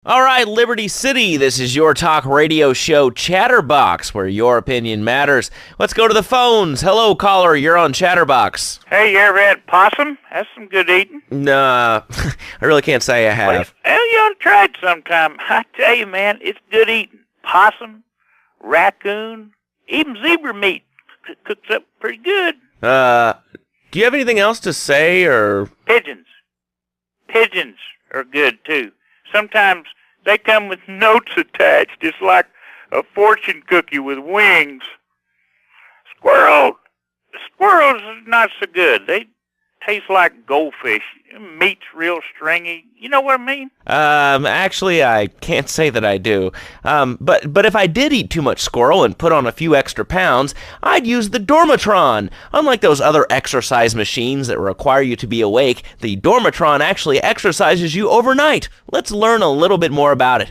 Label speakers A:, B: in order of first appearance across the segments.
A: All right, Liberty City, this is your talk radio show Chatterbox, where your opinion matters. Let's go to the phones. Hello, caller, you're on Chatterbox.
B: Hey, you ever had possum? That's some good eating.
A: Nah, I really can't say I have.
B: Well, you ought to try it sometime. I tell you, man, it's good eating. Possum, raccoon, even zebra meat cooks up pretty good.
A: Do you have anything else to say, or?
B: Pigeons. Pigeons are good, too. Sometimes they come with notes attached, just like a fortune cookie with wings. Squirrels is not so good. They taste like goldfish. Meat's real stringy. You know what I mean?
A: Actually, I can't say that I do. But if I did eat too much squirrel and put on a few extra pounds, I'd use the Dormatron. Unlike those other exercise machines that require you to be awake, the Dormatron actually exercises you overnight. Let's learn a little bit more about it.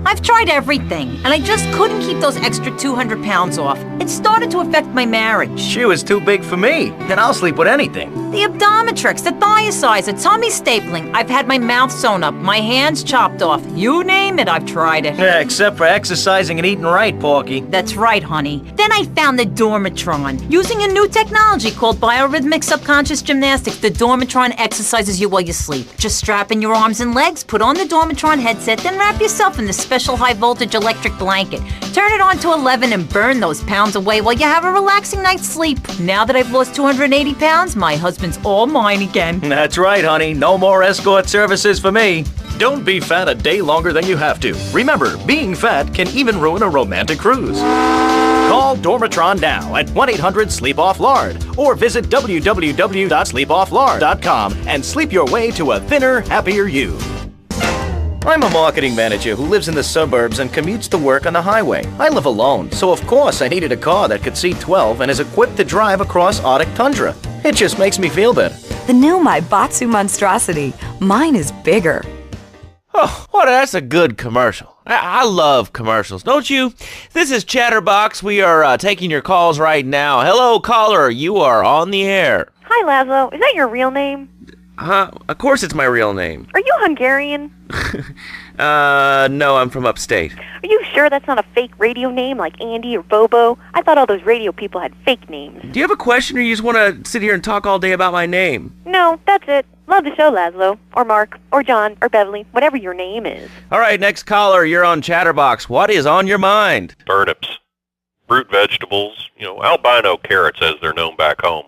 C: I've tried everything, and I just couldn't keep those extra 200 pounds off. It started to affect my marriage.
D: She was too big for me. Then I'll sleep with anything.
C: The Abdometrix, the thiazides, the tummy stapling. I've had my mouth sewn up, my hands chopped off. You name it, I've tried it.
D: Yeah, except for exercising and eating right, Porky.
C: That's right, honey. Then I found the Dormatron. Using a new technology called biorhythmic subconscious gymnastics, the Dormatron exercises you while you sleep. Just strap in your arms and legs, put on the Dormatron headset, then wrap yourself in the special high-voltage electric blanket. Turn it on to 11 and burn those pounds away while you have a relaxing night's sleep. Now that I've lost 280 pounds, my husband's all mine again.
D: That's right, honey. No more escort services for me. Don't be fat a day longer than you have to. Remember, being fat can even ruin a romantic cruise. Call Dormatron now at 1-800-SLEEP-OFF-LARD or visit www.sleepofflard.com and sleep your way to a thinner, happier you. I'm a marketing manager who lives in the suburbs and commutes to work on the highway. I live alone, so of course I needed a car that could seat 12 and is equipped to drive across Arctic tundra. It just makes me feel better.
E: The new Maibatsu monstrosity. Mine is bigger.
A: Oh, well, that's a good commercial. I love commercials, don't you? This is Chatterbox. We are taking your calls right now. Hello, caller. You are on the air.
F: Hi, Laszlo. Is that your real name?
A: Of course it's my real name.
F: Are you Hungarian?
A: No, I'm from upstate.
F: Are you sure that's not a fake radio name like Andy or Bobo? I thought all those radio people had fake names.
A: Do you have a question, or you just want to sit here and talk all day about my name?
F: No, that's it. Love the show, Laszlo. Or Mark. Or John. Or Beverly. Whatever your name is.
A: All right, next caller, you're on Chatterbox. What is on your mind?
G: Turnips, root vegetables, albino carrots as they're known back home.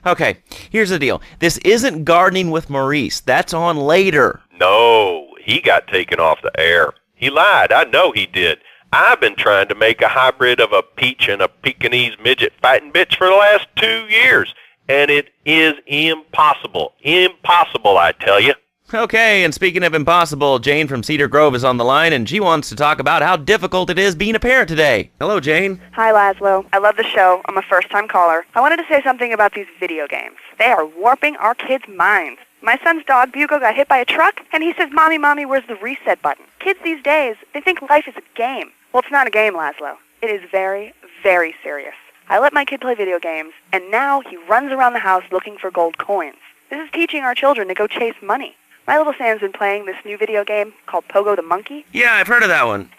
A: Okay, here's the deal. This isn't Gardening with Maurice. That's on later.
G: No, he got taken off the air. He lied. I know he did. I've been trying to make a hybrid of a peach and a Pekingese midget fighting bitch for the last 2 years, and it is impossible. Impossible, I tell you.
A: Okay, and speaking of impossible, Jane from Cedar Grove is on the line, and she wants to talk about how difficult it is being a parent today. Hello, Jane.
H: Hi, Laszlo. I love the show. I'm a first-time caller. I wanted to say something about these video games. They are warping our kids' minds. My son's dog, Bugo, got hit by a truck, and he says, Mommy, Mommy, where's the reset button? Kids these days, they think life is a game. Well, it's not a game, Laszlo. It is very, very serious. I let my kid play video games, and now he runs around the house looking for gold coins. This is teaching our children to go chase money. My little Sam's been playing this new video game called Pogo the Monkey.
A: Yeah, I've heard of that one.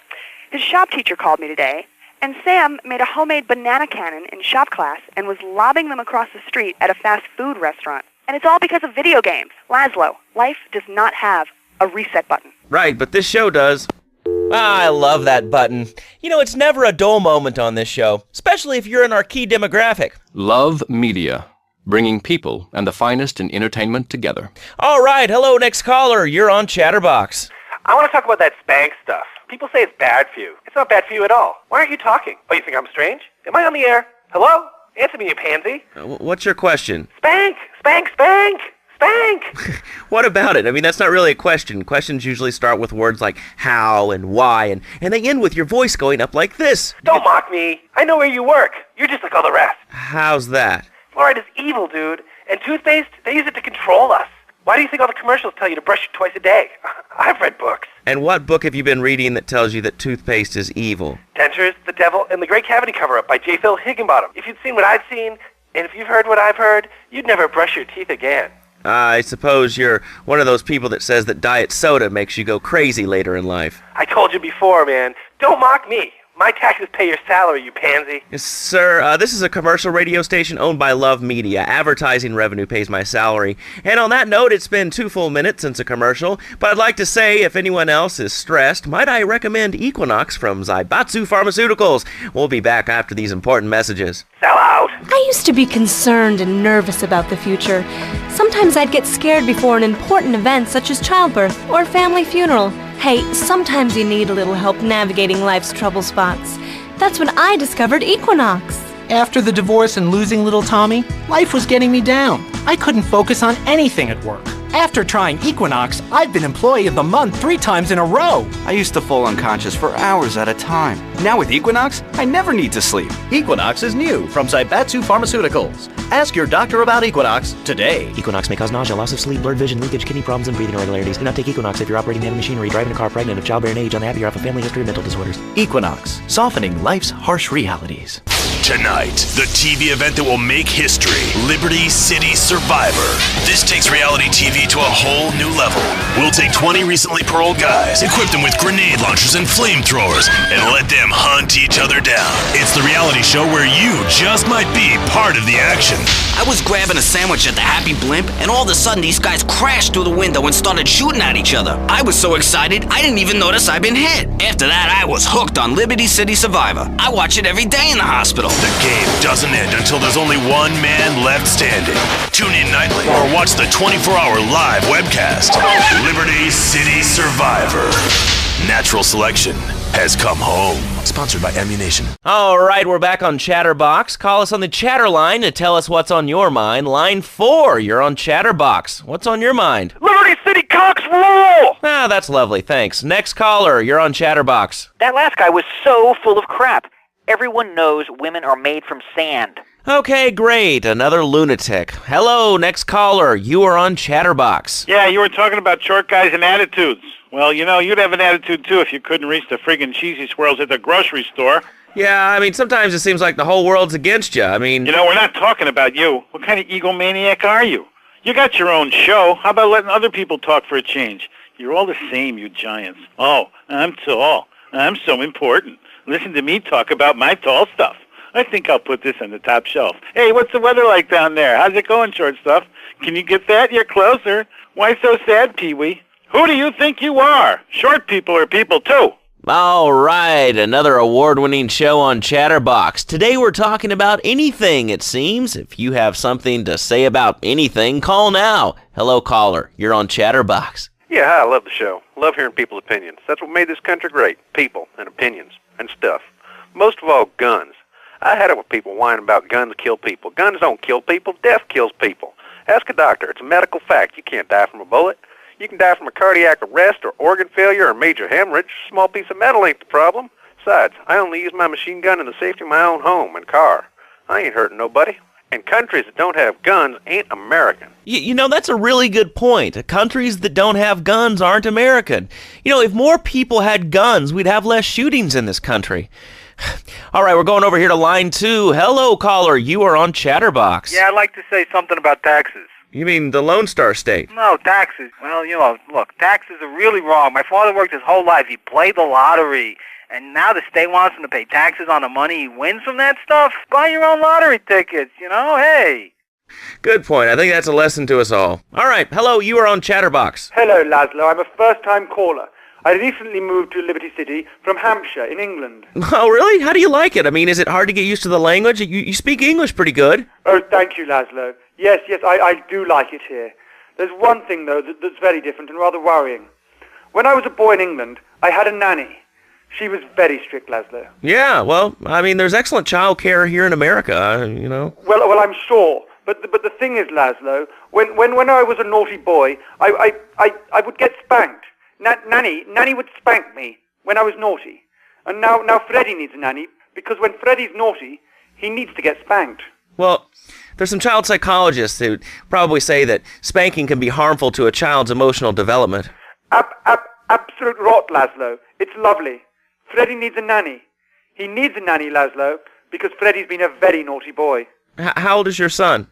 H: His shop teacher called me today, and Sam made a homemade banana cannon in shop class and was lobbing them across the street at a fast food restaurant. And it's all because of video games. Laszlo, life does not have a reset button.
A: Right, but this show does. I love that button. It's never a dull moment on this show, especially if you're in our key demographic.
I: Love media. Bringing people and the finest in entertainment together.
A: All right, hello, next caller. You're on Chatterbox.
J: I want to talk about that spank stuff. People say it's bad for you. It's not bad for you at all. Why aren't you talking? Oh, you think I'm strange? Am I on the air? Hello? Answer me, you pansy.
A: What's your question?
J: Spank! Spank! Spank! Spank!
A: What about it? I mean, that's not really a question. Questions usually start with words like how and why, and they end with your voice going up like this.
J: Don't mock me. I know where you work. You're just like all the rest.
A: How's that?
J: Fluoride is evil, dude. And toothpaste, they use it to control us. Why do you think all the commercials tell you to brush it twice a day? I've read books.
A: And what book have you been reading that tells you that toothpaste is evil?
J: Dentures, the Devil, and the Great Cavity Cover-Up by J. Phil Higginbottom. If you'd seen what I've seen, and if you've heard what I've heard, you'd never brush your teeth again.
A: I suppose you're one of those people that says that diet soda makes you go crazy later in life.
J: I told you before, man. Don't mock me. My taxes pay your salary, you pansy.
A: Yes, sir, this is a commercial radio station owned by Love Media. Advertising revenue pays my salary. And on that note, it's been 2 full minutes since a commercial, but I'd like to say if anyone else is stressed, might I recommend Equinox from Zaibatsu Pharmaceuticals. We'll be back after these important messages.
J: Sell out.
K: I used to be concerned and nervous about the future. Sometimes I'd get scared before an important event such as childbirth or family funeral. Hey, sometimes you need a little help navigating life's trouble spots. That's when I discovered Equinox.
L: After the divorce and losing little Tommy, life was getting me down. I couldn't focus on anything at work. After trying Equinox, I've been Employee of the Month 3 times in a row.
M: I used to fall unconscious for hours at a time. Now with Equinox, I never need to sleep.
D: Equinox is new from Zaibatsu Pharmaceuticals. Ask your doctor about Equinox today.
N: Equinox may cause nausea, loss of sleep, blurred vision, leakage, kidney problems, and breathing irregularities. Do not take Equinox if you're operating heavy machinery, driving a car, pregnant, of childbearing age, unhappy, or have a family history of mental disorders.
D: Equinox, softening life's harsh realities.
O: Tonight, the TV event that will make history, Liberty City Survivor. This takes reality TV to a whole new level. We'll take 20 recently paroled guys, equip them with grenade launchers and flamethrowers, and let them hunt each other down. It's the reality show where you just might be part of the action.
P: I was grabbing a sandwich at the Happy Blimp, and all of a sudden these guys crashed through the window and started shooting at each other. I was so excited, I didn't even notice I'd been hit. After that, I was hooked on Liberty City Survivor. I watch it every day in the hospital.
O: The game doesn't end until there's only one man left standing. Tune in nightly or watch the 24-hour live webcast. Liberty City Survivor. Natural selection has come home. Sponsored by Ammunition.
A: All right, we're back on Chatterbox. Call us on the chatter line to tell us what's on your mind. Line 4, you're on Chatterbox. What's on your mind?
B: Liberty City Cocks rule!
A: Ah, that's lovely, thanks. Next caller, you're on Chatterbox.
Q: That last guy was so full of crap. Everyone knows women are made from sand.
A: Okay, great. Another lunatic. Hello, next caller. You are on Chatterbox.
B: Yeah, you were talking about short guys and attitudes. Well, you know, you'd have an attitude, too, if you couldn't reach the friggin' cheesy swirls at the grocery store.
A: Yeah, I mean, sometimes it seems like the whole world's against you. I mean...
B: You know, we're not talking about you. What kind of egomaniac are you? You got your own show. How about letting other people talk for a change? You're all the same, you giants. Oh, I'm tall. I'm so important. Listen to me talk about my tall stuff. I think I'll put this on the top shelf. Hey, what's the weather like down there? How's it going, short stuff? Can you get that? You're closer. Why so sad, Pee-wee? Who do you think you are? Short people are people, too.
A: All right, another award-winning show on Chatterbox. Today we're talking about anything, it seems. If you have something to say about anything, call now. Hello, caller. You're on Chatterbox.
R: Yeah, hi, I love the show. Love hearing people's opinions. That's what made this country great. People and opinions and stuff. Most of all, guns. I had it with people whining about guns kill people. Guns don't kill people. Death kills people. Ask a doctor. It's a medical fact. You can't die from a bullet. You can die from a cardiac arrest or organ failure or major hemorrhage. A small piece of metal ain't the problem. Besides, I only use my machine gun in the safety of my own home and car. I ain't hurting nobody. And countries that don't have guns ain't American.
A: You know, that's a really good point. Countries that don't have guns aren't American. You know, if more people had guns, we'd have less shootings in this country. All right, we're going over here to line 2. Hello, caller. You are on Chatterbox.
S: Yeah, I'd like to say something about taxes.
A: You mean the Lone Star State?
S: No, taxes. Well, you know, look, taxes are really wrong. My father worked his whole life. He played the lottery. And now the state wants him to pay taxes on the money he wins from that stuff? Buy your own lottery tickets, you know? Hey.
A: Good point. I think that's a lesson to us all. All right, hello. You are on Chatterbox.
T: Hello, Laszlo. I'm a first-time caller. I recently moved to Liberty City from Hampshire in England.
A: Oh, really? How do you like it? I mean, is it hard to get used to the language? You speak English pretty good.
T: Oh, thank you, Laszlo. Yes, I do like it here. There's one thing, though, that's very different and rather worrying. When I was a boy in England, I had a nanny. She was very strict, Laszlo.
A: Yeah, well, I mean, there's excellent child care here in America, you know.
T: Well, I'm sure. But the thing is, Laszlo, when I was a naughty boy, I would get spanked. Nanny would spank me when I was naughty. And now Freddie needs a nanny, because when Freddie's naughty, he needs to get spanked.
A: Well, there's some child psychologists who probably say that spanking can be harmful to a child's emotional development.
T: Absolute rot, Laszlo. It's lovely. Freddie needs a nanny. He needs a nanny, Laszlo, because Freddie's been a very naughty boy.
A: How old is your son?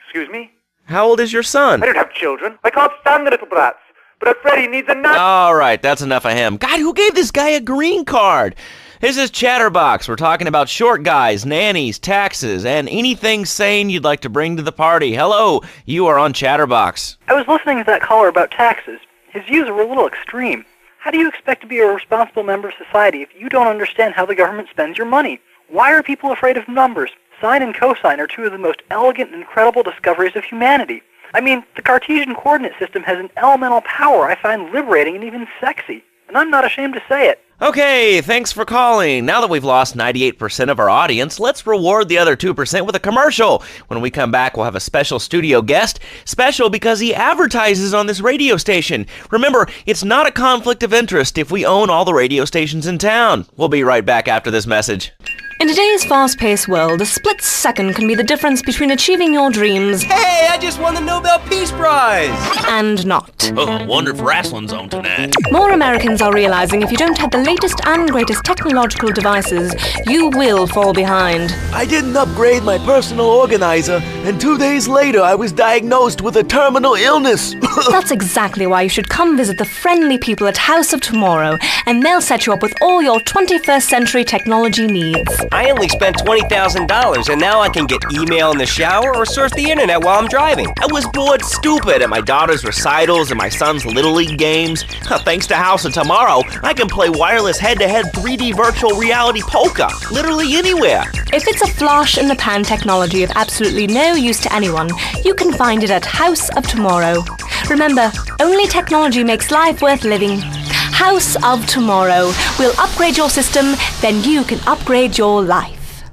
T: Excuse me?
A: How old is your son?
T: I don't have children. I can't stand the little brats. But Freddie needs a nut.
A: All right, that's enough of him. God, who gave this guy a green card? This is Chatterbox. We're talking about short guys, nannies, taxes, and anything sane you'd like to bring to the party. Hello, you are on Chatterbox.
Q: I was listening to that caller about taxes. His views were a little extreme. How do you expect to be a responsible member of society if you don't understand how the government spends your money? Why are people afraid of numbers? Sine and cosine are two of the most elegant and incredible discoveries of humanity. I mean, the Cartesian coordinate system has an elemental power I find liberating and even sexy. And I'm not ashamed to say it.
A: Okay, thanks for calling. Now that we've lost 98% of our audience, let's reward the other 2% with a commercial. When we come back, we'll have a special studio guest. Special because he advertises on this radio station. Remember, it's not a conflict of interest if we own all the radio stations in town. We'll be right back after this message.
K: In today's fast-paced world, a split second can be the difference between achieving your dreams.
U: Hey, I just won the Nobel Peace Prize!
K: And not.
U: Oh, wonder if wrestling's on tonight.
K: More Americans are realizing if you don't have the latest and greatest technological devices, you will fall behind.
N: I didn't upgrade my personal organizer, and 2 days later I was diagnosed with a terminal illness.
K: That's exactly why you should come visit the friendly people at House of Tomorrow, and they'll set you up with all your 21st century technology needs.
U: I only spent $20,000, and now I can get email in the shower or surf the internet while I'm driving.
A: I was bored stupid at my daughter's recitals and my son's Little League games. Thanks to House of Tomorrow, I can play wireless head-to-head 3D virtual reality poker, literally anywhere.
K: If it's a flash-in-the-pan technology of absolutely no use to anyone, you can find it at House of Tomorrow. Remember, only technology makes life worth living. House of Tomorrow. We'll upgrade your system, then you can upgrade your life.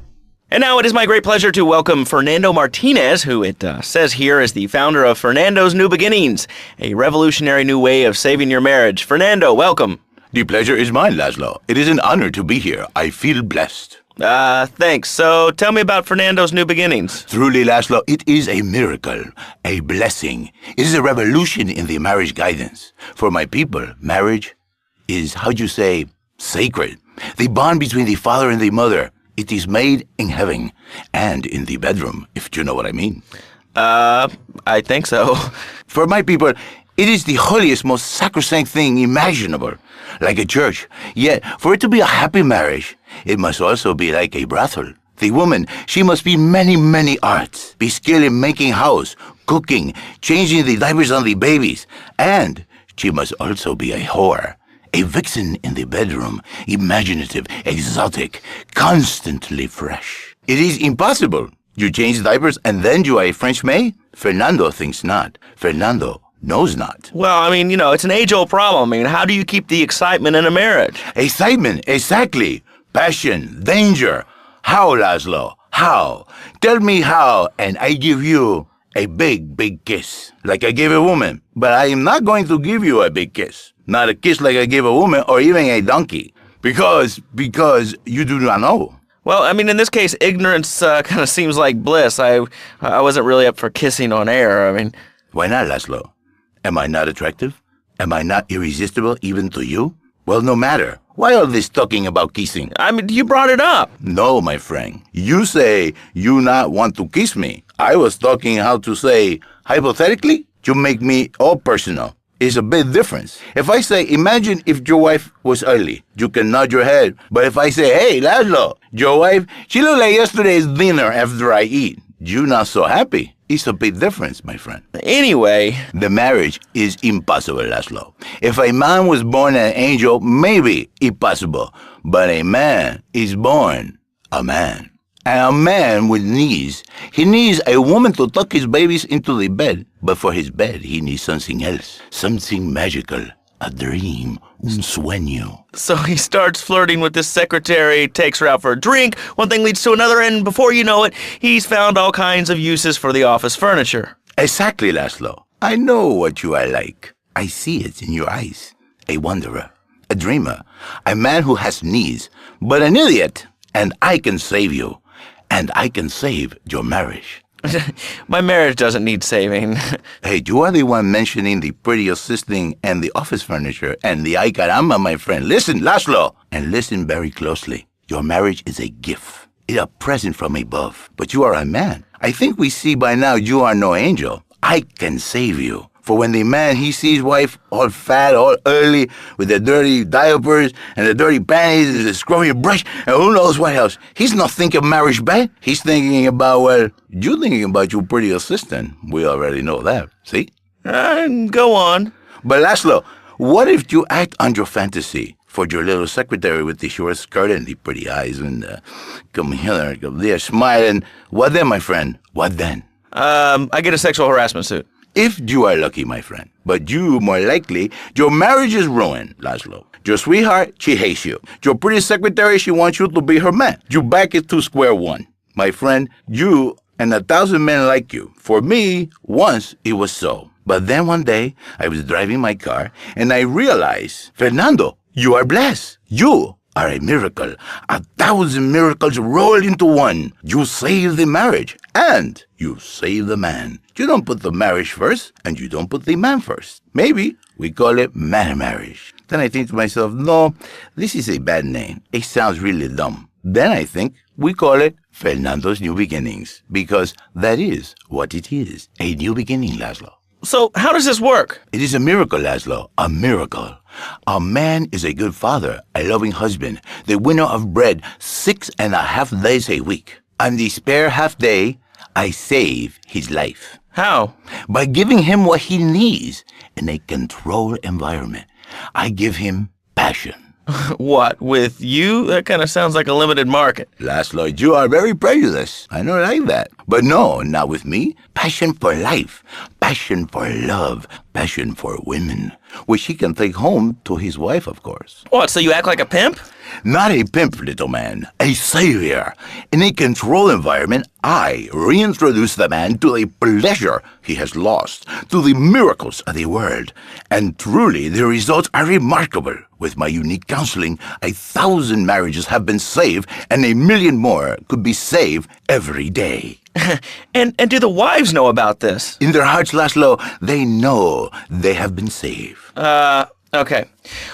A: And now it is my great pleasure to welcome Fernando Martinez, who it says here is the founder of Fernando's New Beginnings, a revolutionary new way of saving your marriage. Fernando, welcome.
V: The pleasure is mine, Laszlo. It is an honor to be here. I feel blessed.
A: Thanks. So tell me about Fernando's New Beginnings.
V: Truly, Laszlo, it is a miracle, a blessing. It is a revolution in the marriage guidance. For my people, marriage is, how'd you say, sacred. The bond between the father and the mother. It is made in heaven and in the bedroom, if you know what I mean.
A: I think so.
V: For my people, it is the holiest, most sacrosanct thing imaginable, like a church. Yet, for it to be a happy marriage, it must also be like a brothel. The woman, she must be many, many arts, be skilled in making house, cooking, changing the diapers on the babies, and she must also be a whore. A vixen in the bedroom, imaginative, exotic, constantly fresh. It is impossible. You change diapers and then you are a French maid? Fernando thinks not. Fernando knows not.
A: Well, I mean, it's an age-old problem. I mean, how do you keep the excitement in a marriage?
V: Excitement, exactly. Passion, danger. How, Laszlo? How? Tell me how, and I give you a big, big kiss, like I gave a woman. But I am not going to give you a big kiss. Not a kiss like I gave a woman or even a donkey. Because you do not know.
A: Well, I mean, in this case, ignorance kind of seems like bliss. I wasn't really up for kissing on air. I mean...
V: Why not, Laszlo? Am I not attractive? Am I not irresistible even to you? Well, no matter. Why all this talking about kissing?
A: I mean, you brought it up.
V: No, my friend. You say you not want to kiss me. I was talking how to say, hypothetically, you make me all personal. It's a big difference. If I say, imagine if your wife was ugly, you can nod your head. But if I say, hey, Laszlo, your wife, she looked like yesterday's dinner after I eat. You not so happy. It's a big difference, my friend.
A: Anyway,
V: the marriage is impossible, Laszlo. If a man was born an angel, maybe it's possible. But a man is born a man. And a man with knees, he needs a woman to tuck his babies into the bed. But for his bed, he needs something else. Something magical. A dream. Un sueño.
A: So he starts flirting with this secretary, takes her out for a drink, one thing leads to another, and before you know it, he's found all kinds of uses for the office furniture.
V: Exactly, Laszlo. I know what you are like. I see it in your eyes. A wanderer. A dreamer. A man who has knees. But an idiot. And I can save you. And I can save your marriage.
A: My marriage doesn't need saving.
V: Hey, you are the one mentioning the pretty assisting and the office furniture and the ay caramba, my friend. Listen, Laszlo, and listen very closely. Your marriage is a gift. It's a present from above. But you are a man. I think we see by now you are no angel. I can save you. For when the man, he sees wife all fat, all early, with the dirty diapers and the dirty panties and the scrubby brush, and who knows what else. He's not thinking marriage bad. He's thinking about, well, you thinking about your pretty assistant. We already know that, see?
A: Go on.
V: But Laszlo, what if you act on your fantasy for your little secretary with the short skirt and the pretty eyes and come here, come there, smiling? What then, my friend? What then?
A: I get a sexual harassment suit.
V: If you are lucky, my friend. But you, more likely, your marriage is ruined, Laszlo. Your sweetheart, she hates you. Your pretty secretary, she wants you to be her man. You back it to square one. My friend, you and 1,000 men like you. For me, once it was so. But then one day, I was driving my car, and I realized, Fernando, you are blessed. You are a miracle. 1,000 miracles rolled into one. You save the marriage, and you save the man. You don't put the marriage first, and you don't put the man first. Maybe we call it man marriage. Then I think to myself, no, this is a bad name. It sounds really dumb. Then I think we call it Fernando's New Beginnings, because that is what it is, a new beginning, Laszlo.
A: So how does this work?
V: It is a miracle, Laszlo, a miracle. A man is a good father, a loving husband, the winner of bread 6.5 days a week. On the spare half day, I save his life.
A: How?
V: By giving him what he needs in a controlled environment. I give him passion.
A: What, with you? That kind of sounds like a limited market.
V: Laszlo, you are very prejudiced. I don't like that. But no, not with me. Passion for life, passion for love, passion for women, which he can take home to his wife, of course.
A: What, so you act like a pimp?
V: Not a pimp, little man. A savior. In a controlled environment, I reintroduce the man to the pleasure he has lost, to the miracles of the world. And truly, the results are remarkable. With my unique counseling, 1,000 marriages have been saved, and 1,000,000 more could be saved every day.
A: And do the wives know about this?
V: In their hearts, Laszlo, they know they have been saved.
A: Okay.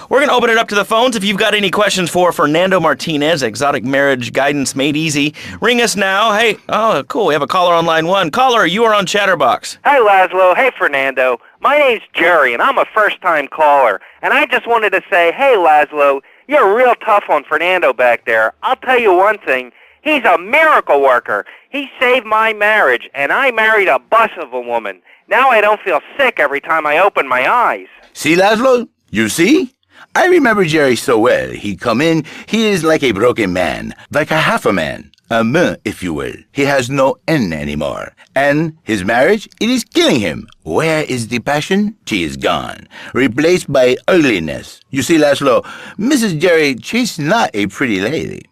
A: We're going to open it up to the phones. If you've got any questions for Fernando Martinez, Exotic Marriage Guidance Made Easy, ring us now. Hey, oh, cool. We have a caller on line 1. Caller, you are on Chatterbox.
C: Hi, Laszlo. Hey, Fernando. My name's Jerry, and I'm a first-time caller. And I just wanted to say, hey, Laszlo, you're real tough on Fernando back there. I'll tell you one thing. He's a miracle worker. He saved my marriage, and I married a bus of a woman. Now I don't feel sick every time I open my eyes.
V: See, Laszlo? You see? I remember Jerry so well. He come in, he is like a broken man, like a half a man, a man, if you will. He has no N anymore. And his marriage, it is killing him. Where is the passion? She is gone, replaced by ugliness. You see, Laszlo, Mrs. Jerry, she's not a pretty lady.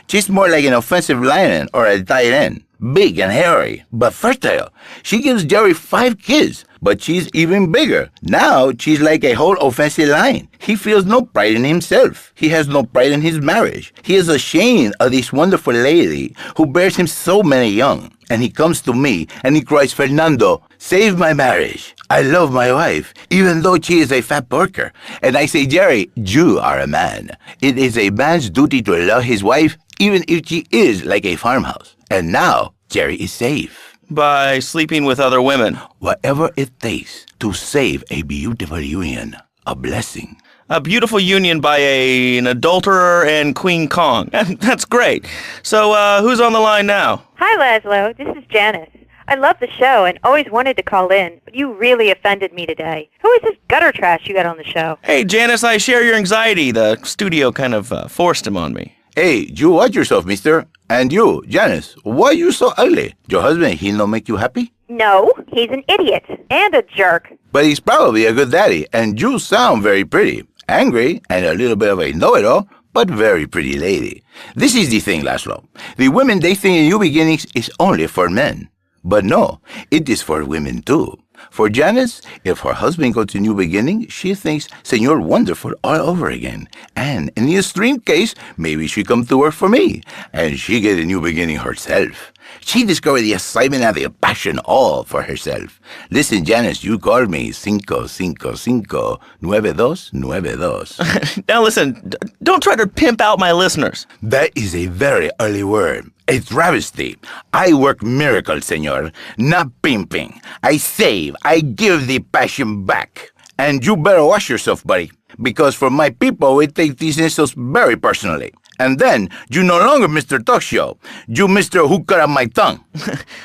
V: She's more like an offensive lion or a tight end. Big and hairy, but fertile. She gives Jerry 5 kids, but she's even bigger. Now she's like a whole offensive lion. He feels no pride in himself. He has no pride in his marriage. He is ashamed of this wonderful lady who bears him so many young. And he comes to me and he cries, Fernando, save my marriage. I love my wife, even though she is a fat porker. And I say, Jerry, you are a man. It is a man's duty to love his wife, even if she is like a farmhouse. And now, Jerry is safe.
A: By sleeping with other women.
V: Whatever it takes to save a beautiful union. A blessing.
A: A beautiful union by an adulterer and Queen Kong. That's great. So, who's on the line now?
F: Hi, Laszlo. This is Janice. I love the show and always wanted to call in, but you really offended me today. Who is this gutter trash you got on the show?
A: Hey, Janice, I share your anxiety. The studio kind of forced him on me.
V: Hey, you watch yourself, mister. And you, Janice, why you so ugly? Your husband, he not make you happy?
F: No, he's an idiot and a jerk.
V: But he's probably a good daddy, and you sound very pretty. Angry, and a little bit of a know-it-all, but very pretty lady. This is the thing, Laszlo. The women they think in New Beginnings is only for men. But no, it is for women too. For Janice, if her husband goes to New Beginning, she thinks Senor Wonderful all over again. And in the extreme case, maybe she come to work for me, and she get a new beginning herself. She discovered the excitement and the passion all for herself. Listen, Janice, you called me 555 9292.
A: Now listen, don't try to pimp out my listeners.
V: That is a very early word. a travesty. I work miracles, senor, not pimping. I save, I give the passion back. And you better watch yourself, buddy, because for my people, we take these insults very personally. And then, you no longer Mr. Talk Show. You Mr. Who Cut Out My Tongue.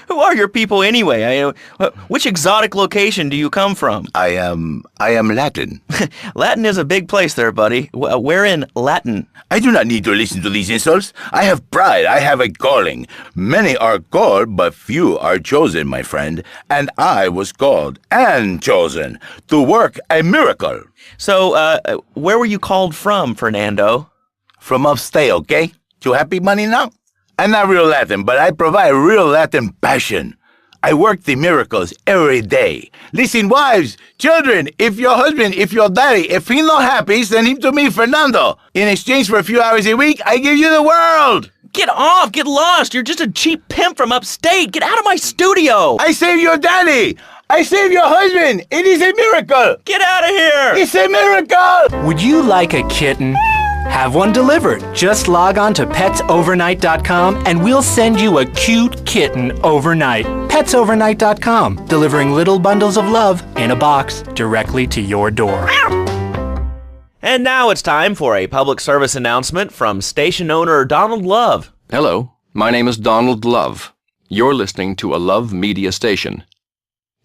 A: Who are your people anyway? Which exotic location do you come from?
V: I am Latin.
A: Latin is a big place there, buddy. Where in Latin?
V: I do not need to listen to these insults. I have pride. I have a calling. Many are called, but few are chosen, my friend. And I was called and chosen to work a miracle.
A: So, where were you called from, Fernando?
V: From upstate, okay? You happy, money, now? I'm not real Latin, but I provide real Latin passion. I work the miracles every day. Listen, wives, children, if your husband, if your daddy, if he's not happy, send him to me, Fernando. In exchange for a few hours a week, I give you the world.
A: Get off! Get lost! You're just a cheap pimp from upstate! Get out of my studio!
V: I save your daddy! I save your husband! It is a miracle!
A: Get out of here!
V: It's a miracle!
L: Would you like a kitten? Have one delivered. Just log on to petsovernight.com and we'll send you a cute kitten overnight. Petsovernight.com, delivering little bundles of love in a box directly to your door.
A: And now it's time for a public service announcement from station owner Donald Love.
I: Hello, my name is Donald Love. You're listening to a Love Media station.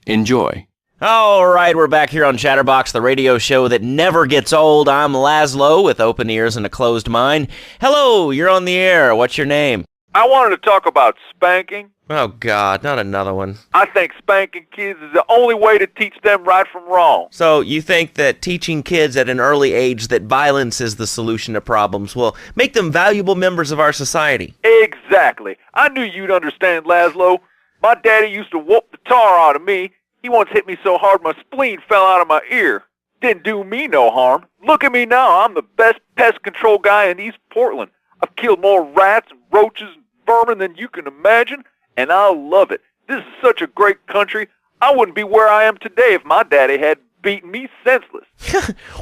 I: Enjoy.
A: All right, we're back here on Chatterbox, the radio show that never gets old. I'm Laszlo with open ears and a closed mind. Hello, you're on the air. What's your name?
E: I wanted to talk about spanking.
A: Oh, God, not another one.
E: I think spanking kids is the only way to teach them right from wrong.
A: So you think that teaching kids at an early age that violence is the solution to problems will make them valuable members of our society?
E: Exactly. I knew you'd understand, Laszlo. My daddy used to whoop the tar out of me. He once hit me so hard my spleen fell out of my ear. Didn't do me no harm. Look at me now. I'm the best pest control guy in East Portland. I've killed more rats and roaches and vermin than you can imagine, and I love it. This is such a great country. I wouldn't be where I am today if my daddy had beaten me senseless.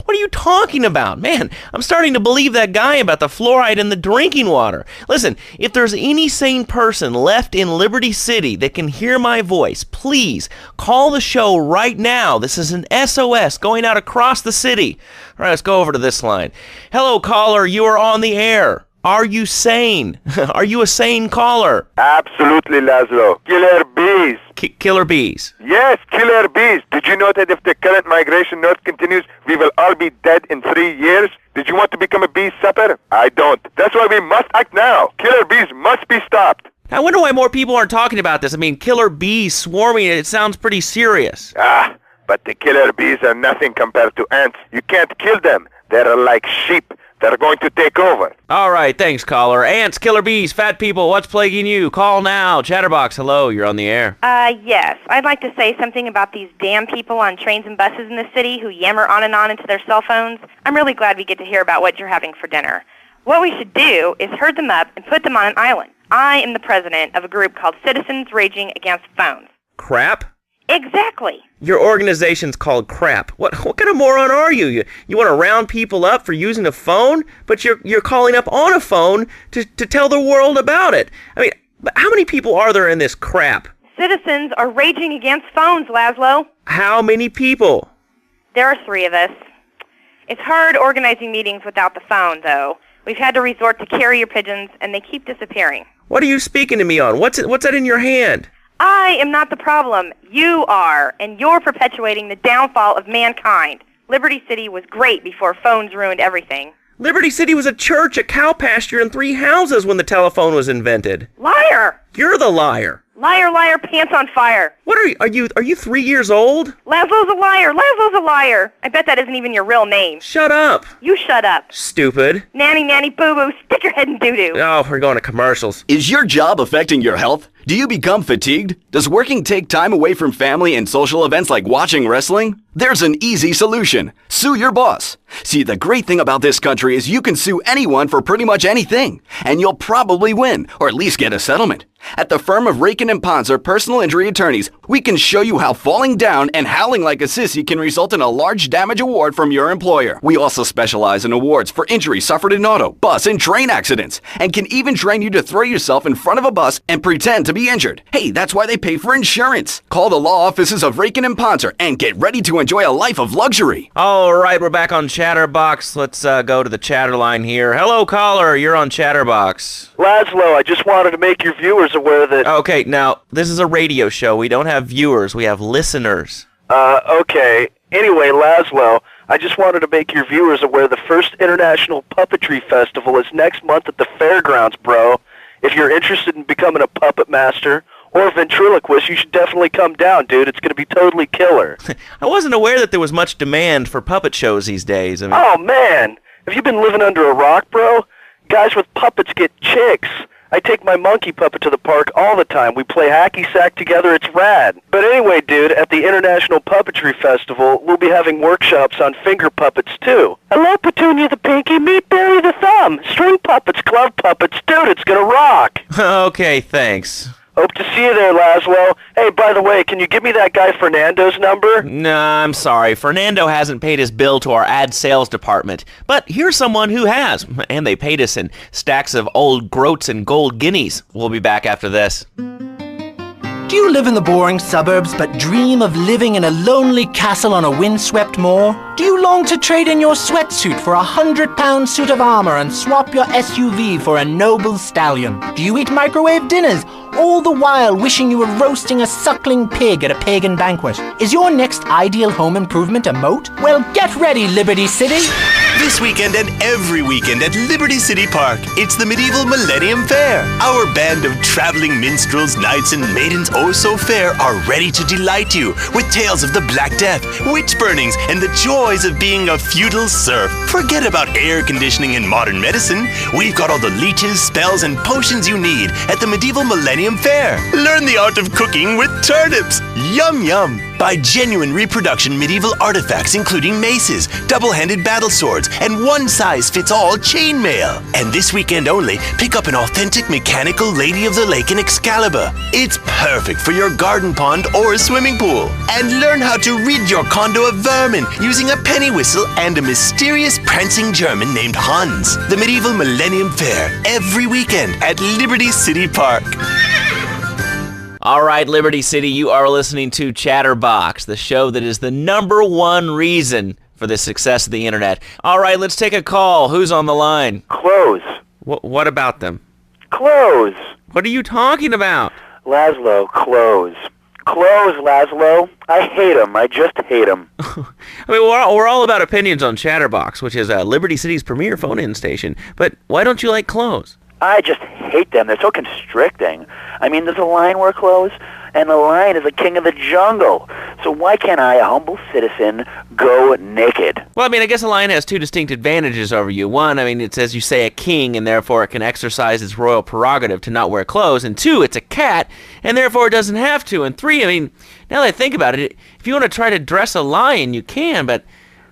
A: What are you talking about? Man, I'm starting to believe that guy about the fluoride in the drinking water. Listen, if there's any sane person left in Liberty City that can hear my voice, please call the show right now. This is an SOS going out across the city. All right, let's go over to this line. Hello, caller. You are on the air. Are you sane? Are you a sane caller?
E: Absolutely, Laszlo. Killer bees.
A: Killer bees.
E: Yes, killer bees. Did you know that if the current migration north continues, we will all be dead in 3 years? Did you want to become a bee supper? I don't. That's why we must act now. Killer bees must be stopped.
A: I wonder why more people aren't talking about this. I mean, killer bees swarming, it sounds pretty serious.
E: Ah, but the killer bees are nothing compared to ants. You can't kill them. They're like sheep. They're going to take over.
A: All right, thanks, caller. Ants, killer bees, fat people, what's plaguing you? Call now. Chatterbox, hello, you're on the air.
F: Yes. I'd like to say something about these damn people on trains and buses in the city who yammer on and on into their cell phones. I'm really glad we get to hear about what you're having for dinner. What we should do is herd them up and put them on an island. I am the president of a group called Citizens Raging Against Phones.
A: Crap?
F: Exactly.
A: Your organization's called crap. What kind of moron are you? You want to round people up for using a phone, but you're calling up on a phone to tell the world about it. I mean, how many people are there in this crap?
F: Citizens are raging against phones, Laszlo.
A: How many people?
F: There are 3 of us. It's hard organizing meetings without the phone, though. We've had to resort to carrier pigeons, and they keep disappearing.
A: What are you speaking to me on? What's that in your hand?
F: I am not the problem. You are, and you're perpetuating the downfall of mankind. Liberty City was great before phones ruined everything.
A: Liberty City was a church, a cow pasture, and 3 houses when the telephone was invented.
F: Liar!
A: You're the liar.
F: Liar, liar, pants on fire.
A: What are you 3 years old?
F: Laszlo's a liar. Laszlo's a liar. I bet that isn't even your real name.
A: Shut up.
F: You shut up.
A: Stupid.
F: Nanny, nanny, boo-boo, stick your head in doo-doo.
A: Oh, we're going to commercials.
M: Is your job affecting your health? Do you become fatigued? Does working take time away from family and social events like watching wrestling? There's an easy solution. Sue your boss. See, the great thing about this country is you can sue anyone for pretty much anything, and you'll probably win, or at least get a settlement. At the firm of Rakin & Ponzer Personal Injury Attorneys, we can show you how falling down and howling like a sissy can result in a large damage award from your employer. We also specialize in awards for injuries suffered in auto, bus, and train accidents, and can even train you to throw yourself in front of a bus and pretend to be injured. Hey, that's why they pay for insurance. Call the law offices of Rakin & Ponzer and get ready to enjoy a life of luxury.
A: All right, we're back on Chatterbox. Let's go to the chatter line here. Hello, caller. You're on Chatterbox.
G: Laszlo, I just wanted to make your viewers aware that...
A: Okay, now, this is a radio show. We don't have viewers. We have listeners.
G: Okay. Anyway, Laszlo, I just wanted to make your viewers aware the first International Puppetry Festival is next month at the fairgrounds, bro. If you're interested in becoming a puppet master or a ventriloquist, you should definitely come down, dude. It's going to be totally killer.
A: I wasn't aware that there was much demand for puppet shows these days. I mean...
G: Oh, man. Have you been living under a rock, bro? Guys with puppets get chicks. I take my monkey puppet to the park all the time. We play hacky sack together. It's rad. But anyway, dude, at the International Puppetry Festival, we'll be having workshops on finger puppets, too. Hello, Petunia the Pinky. Meet Barry the Thumb. String puppets, glove puppets. Dude, it's gonna rock.
A: Okay, thanks.
G: Hope to see you there, Laszlo. Hey, by the way, can you give me that guy Fernando's number?
A: Nah, I'm sorry. Fernando hasn't paid his bill to our ad sales department. But here's someone who has, and they paid us in stacks of old groats and gold guineas. We'll be back after this.
L: Do you live in the boring suburbs but dream of living in a lonely castle on a windswept moor? Do you long to trade in your sweatsuit for a 100-pound suit of armor and swap your SUV for a noble stallion? Do you eat microwave dinners, all the while wishing you were roasting a suckling pig at a pagan banquet? Is your next ideal home improvement a moat? Well, get ready, Liberty City!
O: This weekend and every weekend at Liberty City Park, it's the Medieval Millennium Fair. Our band of traveling minstrels, knights, and maidens oh so fair are ready to delight you with tales of the Black Death, witch burnings, and the joys of being a feudal serf. Forget about air conditioning and modern medicine. We've got all the leeches, spells, and potions you need at the Medieval Millennium Fair. Learn the art of cooking with turnips. Yum yum. Buy genuine reproduction medieval artifacts including maces, double-handed battle swords, and one-size-fits-all chainmail. And this weekend only, pick up an authentic mechanical Lady of the Lake in Excalibur. It's perfect for your garden pond or swimming pool. And learn how to rid your condo of vermin using a penny whistle and a mysterious prancing German named Hans. The Medieval Millennium Fair, every weekend at Liberty City Park.
A: All right, Liberty City, you are listening to Chatterbox, the show that is the #1 reason for the success of the internet. All right, let's take a call. Who's on the line?
G: Clothes.
A: What about them?
G: Clothes.
A: What are you talking about?
G: Laszlo, clothes. Clothes, Laszlo. I hate them. I just hate them.
A: I mean, we're all about opinions on Chatterbox, which is Liberty City's premier phone-in station. But why don't you like clothes?
G: I just hate them. They're so constricting. I mean, there's a lion wear clothes, and the lion is the king of the jungle. So why can't I, a humble citizen, go naked?
A: Well, I mean, I guess a lion has two distinct advantages over you. One, I mean, it's, as you say, a king, and therefore it can exercise its royal prerogative to not wear clothes. And two, it's a cat, and therefore it doesn't have to. And three, I mean, now that I think about it, if you want to try to dress a lion, you can, but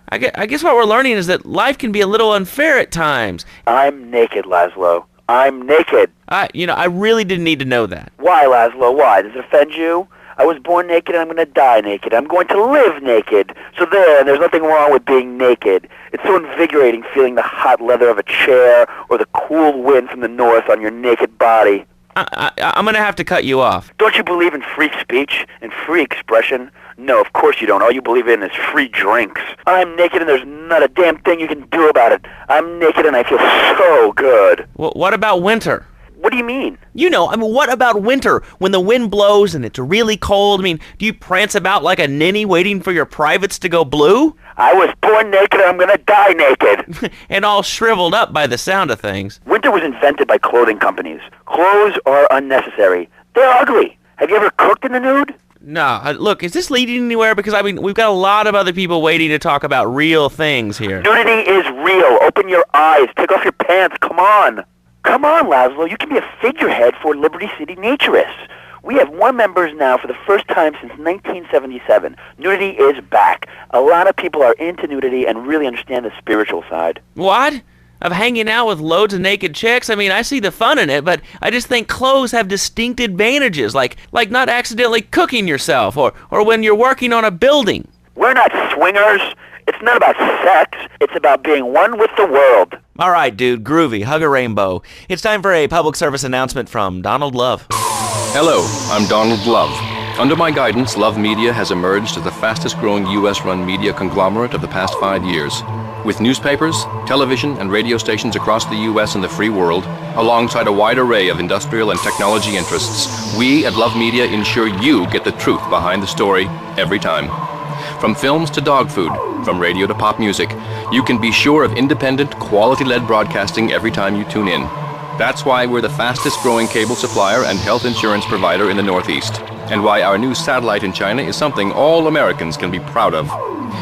A: I guess what we're learning is that life can be a little unfair at times.
G: I'm naked, Laszlo. I'm naked.
A: I really didn't need to know that.
G: Why, Laszlo? Why? Does it offend you? I was born naked and I'm going to die naked. I'm going to live naked. So there's nothing wrong with being naked. It's so invigorating feeling the hot leather of a chair or the cool wind from the north on your naked body.
A: I'm going to have to cut you off.
G: Don't you believe in free speech and free expression? No, of course you don't. All you believe in is free drinks. I'm naked and there's not a damn thing you can do about it. I'm naked and I feel so good.
A: Well, what about winter?
G: What do you mean?
A: What about winter when the wind blows and it's really cold? I mean, do you prance about like a ninny waiting for your privates to go blue?
G: I was born naked and I'm going to die naked.
A: And all shriveled up by the sound of things.
G: Winter was invented by clothing companies. Clothes are unnecessary. They're ugly. Have you ever cooked in the nude?
A: No, look, is this leading anywhere? Because, I mean, we've got a lot of other people waiting to talk about real things here.
G: Nudity is real. Open your eyes. Take off your pants. Come on. Come on, Laszlo. You can be a figurehead for Liberty City naturists.
H: We have more members now for the first time since 1977. Nudity is back. A lot of people are into nudity and really understand the spiritual side.
A: What? Of hanging out with loads of naked chicks? I mean, I see the fun in it, but I just think clothes have distinct advantages, like not accidentally cooking yourself, or when you're working on a building.
H: We're not swingers. It's not about sex. It's about being one with the world.
A: All right, dude, groovy. Hug a rainbow. It's time for a public service announcement from Donald Love.
I: Hello, I'm Donald Love. Under my guidance, Love Media has emerged as the fastest-growing U.S.-run media conglomerate of the past 5 years. With newspapers, television, and radio stations across the U.S. and the free world, alongside a wide array of industrial and technology interests, we at Love Media ensure you get the truth behind the story every time. From films to dog food, from radio to pop music, you can be sure of independent, quality-led broadcasting every time you tune in. That's why we're the fastest-growing cable supplier and health insurance provider in the Northeast, and why our new satellite in China is something all Americans can be proud of.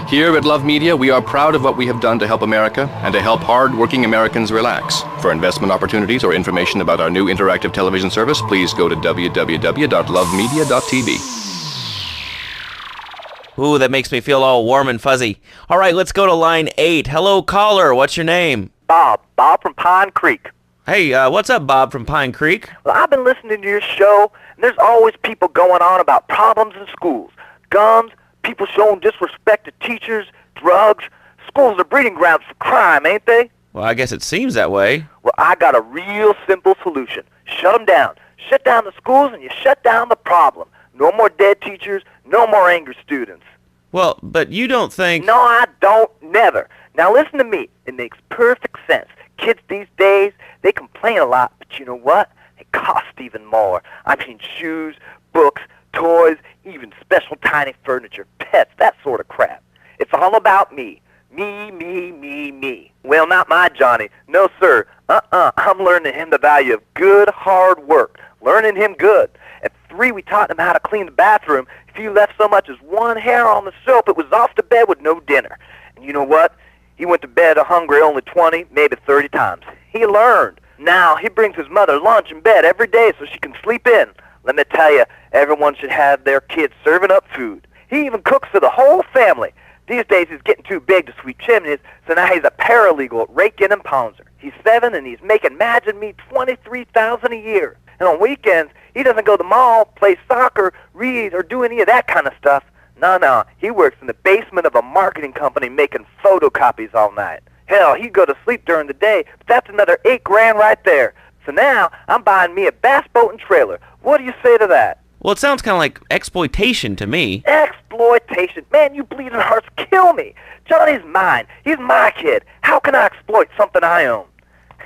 I: Here at Love Media, we are proud of what we have done to help America and to help hard-working Americans relax. For investment opportunities or information about our new interactive television service, please go to www.lovemedia.tv.
A: Ooh, that makes me feel all warm and fuzzy. All right, let's go to line 8. Hello, caller. What's your name?
J: Bob from Pine Creek.
A: Hey, what's up, Bob from Pine Creek?
J: Well, I've been listening to your show, and there's always people going on about problems in schools. Guns, people showing disrespect to teachers, drugs. Schools are breeding grounds for crime, ain't they?
A: Well, I guess it seems that way.
J: Well, I got a real simple solution. Shut them down. Shut down the schools, and you shut down the problem. No more dead teachers, no more angry students.
A: Well, but you don't think...
J: No, I don't. Never. Now listen to me. It makes perfect sense. Kids these days, they complain a lot, but you know what? It costs even more. I mean shoes, books, toys, even special tiny furniture, pets, that sort of crap. It's all about me. Me. Well, not my Johnny. No, sir. I'm learning him the value of good, hard work. Learning him good. At 3, we taught him how to clean the bathroom. If you left so much as one hair on the soap, it was off to bed with no dinner. And you know what? He went to bed hungry only 20, maybe 30 times. He learned. Now, he brings his mother lunch in bed every day so she can sleep in. Let me tell you, everyone should have their kids serving up food. He even cooks for the whole family. These days, he's getting too big to sweep chimneys, so now he's a paralegal at Rake-In and Pouncer. He's 7, and he's making, imagine me, $23,000 a year. And on weekends, he doesn't go to the mall, play soccer, read, or do any of that kind of stuff. No, he works in the basement of a marketing company making photocopies all night. Hell, he'd go to sleep during the day, but that's another $8,000 right there. So now, I'm buying me a bass boat and trailer. What do you say to that?
A: Well, it sounds kind of like exploitation to me.
J: Exploitation? Man, you bleeding hearts kill me. Johnny's mine. He's my kid. How can I exploit something I own?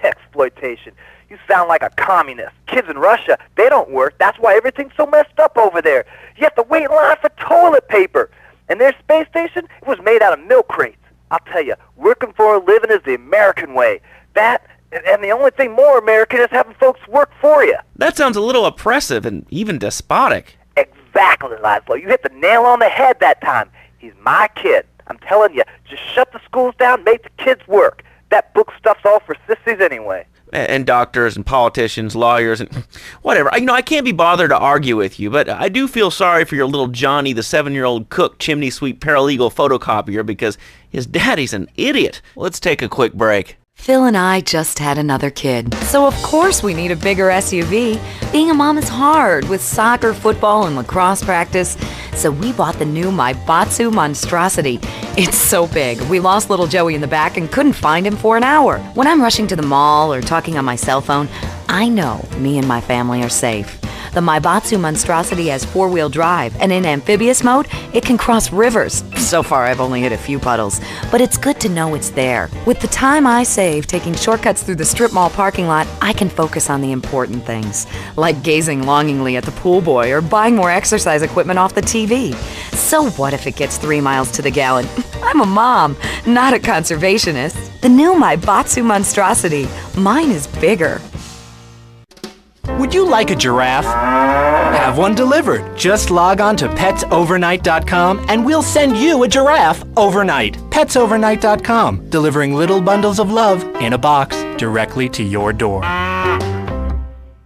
J: Exploitation. You sound like a communist. Kids in Russia, they don't work. That's why everything's so messed up over there. You have to wait in line for toilet paper. And their space station, it was made out of milk crates. I'll tell you, working for a living is the American way. That, and the only thing more American is having folks work for you.
A: That sounds a little oppressive and even despotic.
J: Exactly, Laszlo. You hit the nail on the head that time. He's my kid. I'm telling you, just shut the schools down, make the kids work. That book stuff's all for sissies anyway.
A: And doctors and politicians, lawyers, and whatever. I can't be bothered to argue with you, but I do feel sorry for your little Johnny, the 7-year-old cook, chimney sweep, paralegal photocopier, because his daddy's an idiot. Let's take a quick break.
W: Phil and I just had another kid, so of course we need a bigger SUV. Being a mom is hard with soccer, football, and lacrosse practice, so we bought the new Maibatsu Monstrosity. It's so big, we lost little Joey in the back and couldn't find him for an hour. When I'm rushing to the mall or talking on my cell phone, I know me and my family are safe. The Maibatsu Monstrosity has 4-wheel drive, and in amphibious mode, it can cross rivers. So far, I've only hit a few puddles, but it's good to know it's there. With the time I save taking shortcuts through the strip mall parking lot, I can focus on the important things, like gazing longingly at the pool boy or buying more exercise equipment off the TV. So what if it gets 3 miles to the gallon? I'm a mom, not a conservationist. The new Maibatsu Monstrosity. Mine is bigger.
L: Would you like a giraffe? Have one delivered. Just log on to petsovernight.com and we'll send you a giraffe overnight. Petsovernight.com, delivering little bundles of love in a box directly to your door.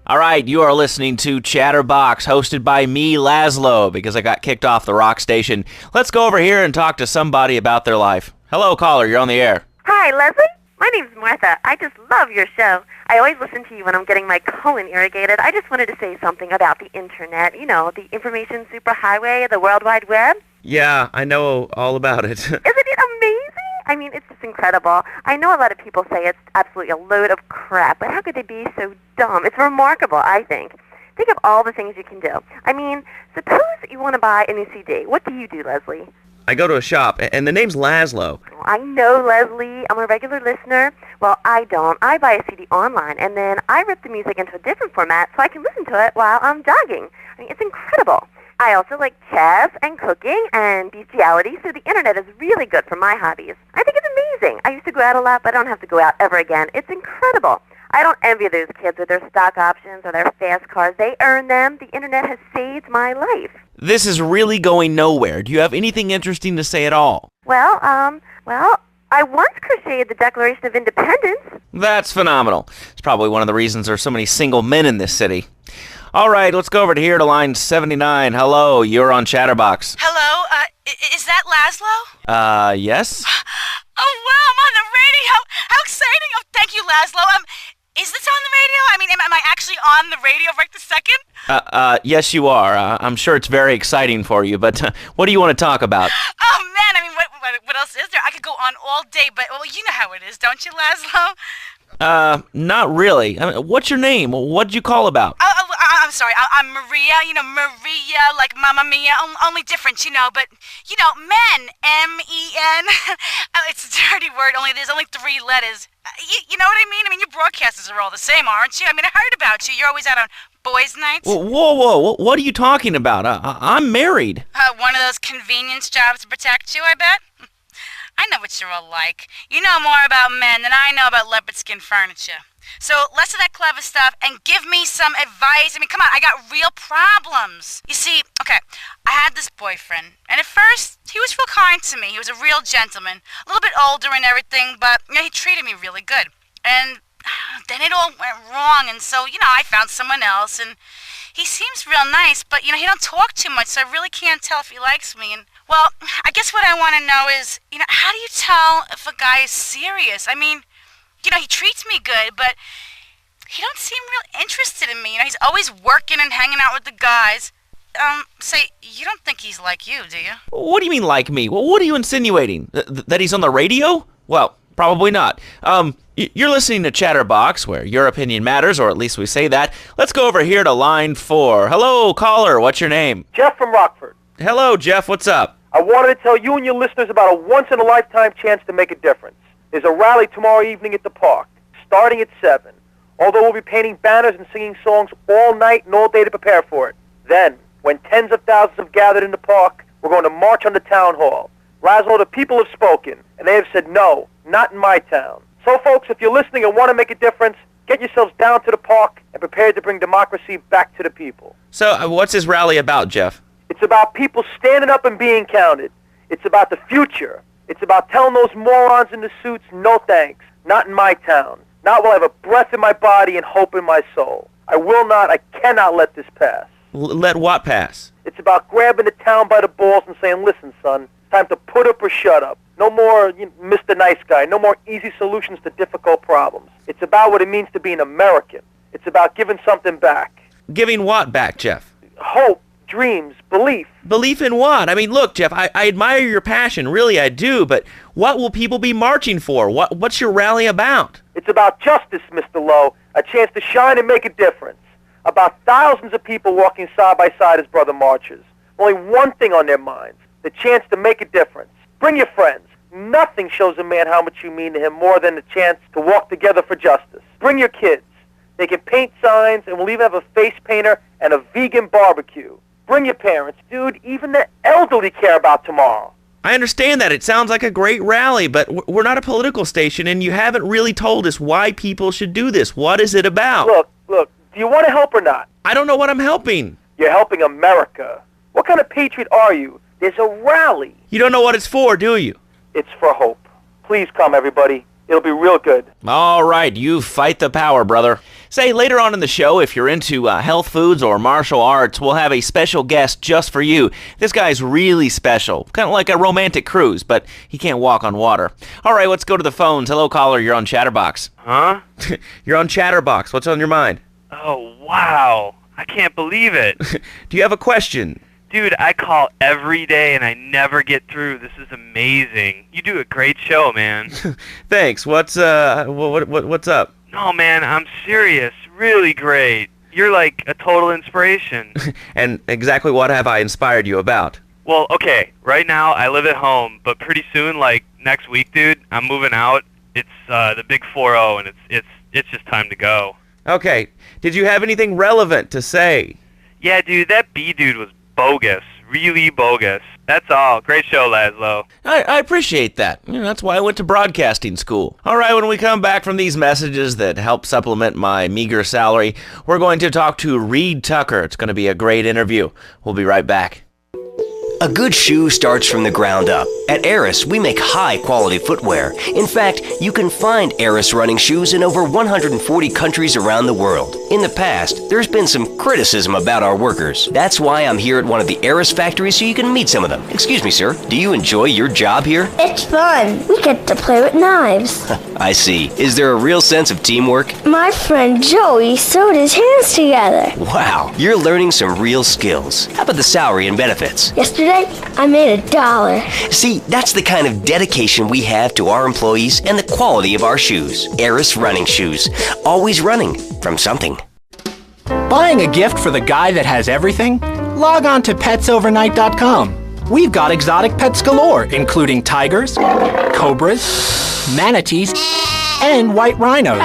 A: All right, you are listening to Chatterbox, hosted by me, Laszlo, because I got kicked off the rock station. Let's go over here and talk to somebody about their life. Hello, caller, you're on the air.
B: Hi, Leslie. My name's Martha. I just love your show. I always listen to you when I'm getting my colon irrigated. I just wanted to say something about the internet. You know, the information superhighway, the World Wide Web.
A: Yeah, I know all about it.
B: Isn't it amazing? I mean, it's just incredible. I know a lot of people say it's absolutely a load of crap, but how could they be so dumb? It's remarkable, I think. Think of all the things you can do. I mean, suppose you want to buy a new CD. What do you do, Leslie?
A: I go to a shop, and the name's Laszlo.
B: I know, Leslie. I'm a regular listener. Well, I don't. I buy a CD online, and then I rip the music into a different format so I can listen to it while I'm jogging. I mean, it's incredible. I also like chess and cooking and bestiality, so the internet is really good for my hobbies. I think it's amazing. I used to go out a lot, but I don't have to go out ever again. It's incredible. I don't envy those kids with their stock options or their fast cars. They earn them. The internet has saved my life.
A: This is really going nowhere. Do you have anything interesting to say at all?
B: Well, I once crocheted the Declaration of Independence.
A: That's phenomenal. It's probably one of the reasons there's so many single men in this city. All right, let's go over to here to line 79. Hello, you're on Chatterbox.
D: Hello, is that Laszlo?
A: Yes?
D: Oh, wow, I'm on the radio. How exciting. Oh, thank you, Laszlo. Is this on the radio? I mean, am I actually on the radio right this second?
A: Yes, you are. I'm sure it's very exciting for you, but what do you want to talk about?
D: Oh, man, I mean, what else is there? I could go on all day, but, well, you know how it is, don't you, Laszlo?
A: Not really. I mean, what's your name? What'd you call about?
D: I'm sorry, I'm Maria, you know, Maria, like Mamma Mia, only different, you know, but, you know, men, M-E-N, it's a dirty word, there's only 3 letters. You know what I mean? I mean, your broadcasters are all the same, aren't you? I mean, I heard about you. You're always out on boys' nights.
A: Whoa, what are you talking about? I'm married.
D: One of those convenience jobs to protect you, I bet? I know what you're all like. You know more about men than I know about leopard skin furniture. So less of that clever stuff and give me some advice. I mean, come on, I got real problems. You see, okay, I had this boyfriend, and at first, he was real kind to me. He was a real gentleman, a little bit older and everything, but, you know, he treated me really good. And then it all went wrong, and so, you know, I found someone else, and he seems real nice, but, you know, he don't talk too much, so I really can't tell if he likes me. And, well, I guess what I want to know is, you know, how do you tell if a guy is serious? I mean, you know, he treats me good, but he don't seem real interested in me. You know, he's always working and hanging out with the guys. Say, you don't think he's like you, do you?
A: What do you mean like me? Well, what are you insinuating? That he's on the radio? Well, probably not. You're listening to Chatterbox, where your opinion matters, or at least we say that. Let's go over here to line 4. Hello, caller. What's your name?
G: Jeff from Rockford.
A: Hello, Jeff. What's up?
G: I wanted to tell you and your listeners about a once-in-a-lifetime chance to make a difference. There's a rally tomorrow evening at the park, starting at 7. Although we'll be painting banners and singing songs all night and all day to prepare for it. Then, when tens of thousands have gathered in the park, we're going to march on the town hall. Laszlo, the people have spoken, and they have said no, not in my town. So, folks, if you're listening and want to make a difference, get yourselves down to the park and prepare to bring democracy back to the people.
A: So, what's this rally about, Jeff?
G: It's about people standing up and being counted. It's about the future. It's about telling those morons in the suits, no thanks, not in my town. Not while I have a breath in my body and hope in my soul. I cannot let this pass.
A: Let what pass?
G: It's about grabbing the town by the balls and saying, listen, son, it's time to put up or shut up. No more Mr. Nice Guy. No more easy solutions to difficult problems. It's about what it means to be an American. It's about giving something back.
A: Giving what back, Jeff?
G: Hope, dreams, belief.
A: Belief in what? I mean, look, Jeff, I admire your passion. Really, I do. But what will people be marching for? What's your rally about?
G: It's about justice, Mr. Lowe. A chance to shine and make a difference. About thousands of people walking side by side as brother marchers. Only one thing on their minds. The chance to make a difference. Bring your friends. Nothing shows a man how much you mean to him more than the chance to walk together for justice. Bring your kids. They can paint signs, and we'll even have a face painter and a vegan barbecue. Bring your parents. Dude, even the elderly care about tomorrow.
A: I understand that. It sounds like a great rally, but we're not a political station, and you haven't really told us why people should do this. What is it about?
G: Look, do you want to help or not?
A: I don't know what I'm helping.
G: You're helping America. What kind of patriot are you? There's a rally.
A: You don't know what it's for, do you?
G: It's for hope. Please come, everybody.
J: It'll be real good.
A: All right, you fight the power, brother. Say, later on in the show, if you're into health foods or martial arts, we'll have a special guest just for you. This guy's really special, kind of like a romantic cruise, but he can't walk on water. All right, let's go to the phones. Hello, caller, you're on Chatterbox.
C: Huh?
A: You're on Chatterbox. What's on your mind?
C: Oh, wow. I can't believe it.
A: Do you have a question?
C: Dude, I call every day and I never get through. This is amazing. You do a great show, man.
A: Thanks. What's up?
C: No, man, I'm serious. Really great. You're like a total inspiration.
A: And exactly what have I inspired you about?
C: Well, okay, right now I live at home, but pretty soon, like next week, dude, I'm moving out. It's the big 4-0, and it's just time to go.
A: Okay. Did you have anything relevant to say?
C: Yeah, dude, that B dude was bogus. Really bogus. That's all. Great show, Laszlo.
A: I appreciate that. That's why I went to broadcasting school. All right, when we come back from these messages that help supplement my meager salary, we're going to talk to Reed Tucker. It's going to be a great interview. We'll be right back.
U: A good shoe starts from the ground up. At Eris, we make high-quality footwear. In fact, you can find Eris running shoes in over 140 countries around the world. In the past, there's been some criticism about our workers. That's why I'm here at one of the Eris factories so you can meet some of them. Excuse me, sir. Do you enjoy your job here?
P: It's fun. We get to play with knives.
U: I see. Is there a real sense of teamwork?
P: My friend Joey sewed his hands together.
U: Wow, you're learning some real skills. How about the salary and benefits?
P: Yesterday, I made $1.
U: See, that's the kind of dedication we have to our employees and the quality of our shoes. Eris running shoes. Always running from something.
L: Buying a gift for the guy that has everything? Log on to petsovernight.com. We've got exotic pets galore, including tigers, cobras, manatees, and white rhinos.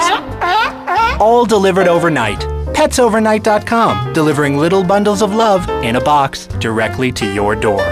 L: All delivered overnight. petsovernight.com, delivering little bundles of love in a box directly to your door.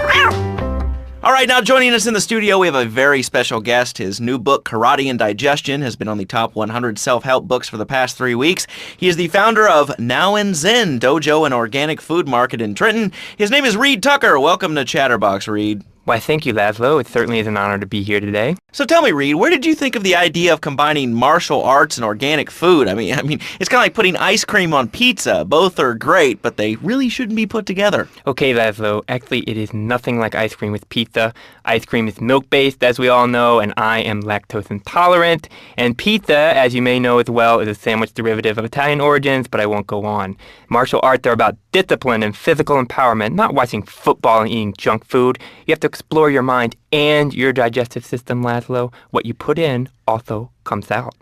A: All right, now joining us in the studio, we have a very special guest. His new book, Karate and Digestion, has been on the top 100 self-help books for the past 3 weeks. He is the founder of Now and Zen Dojo and Organic Food Market in Trenton. His name is Reed Tucker. Welcome to Chatterbox, Reed.
R: Why, thank you, Laszlo. It certainly is an honor to be here today.
A: So tell me, Reed, where did you think of the idea of combining martial arts and organic food? I mean, it's kind of like putting ice cream on pizza. Both are great, but they really shouldn't be put together.
R: Okay, Laszlo. Actually, it is nothing like ice cream with pizza. Ice cream is milk-based, as we all know, and I am lactose intolerant. And pizza, as you may know as well, is a sandwich derivative of Italian origins, but I won't go on. Martial arts are about discipline and physical empowerment, not watching football and eating junk food. You have to explore your mind and your digestive system, Laszlo. What you put in also comes out.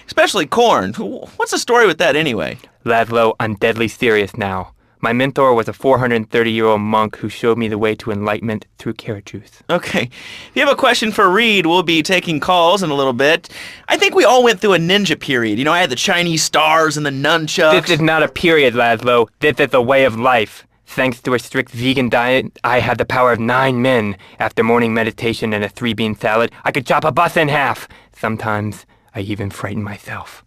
A: Especially corn. What's the story with that anyway?
R: Laszlo, I'm deadly serious now. My mentor was a 430-year-old monk who showed me the way to enlightenment through carrot juice.
A: Okay. If you have a question for Reed, we'll be taking calls in a little bit. I think we all went through a ninja period. I had the Chinese stars and the nunchucks.
R: This is not a period, Laszlo. This is a way of life. Thanks to a strict vegan diet, I had the power of 9 men. After morning meditation and a 3-bean salad, I could chop a bus in half. Sometimes I even frighten myself.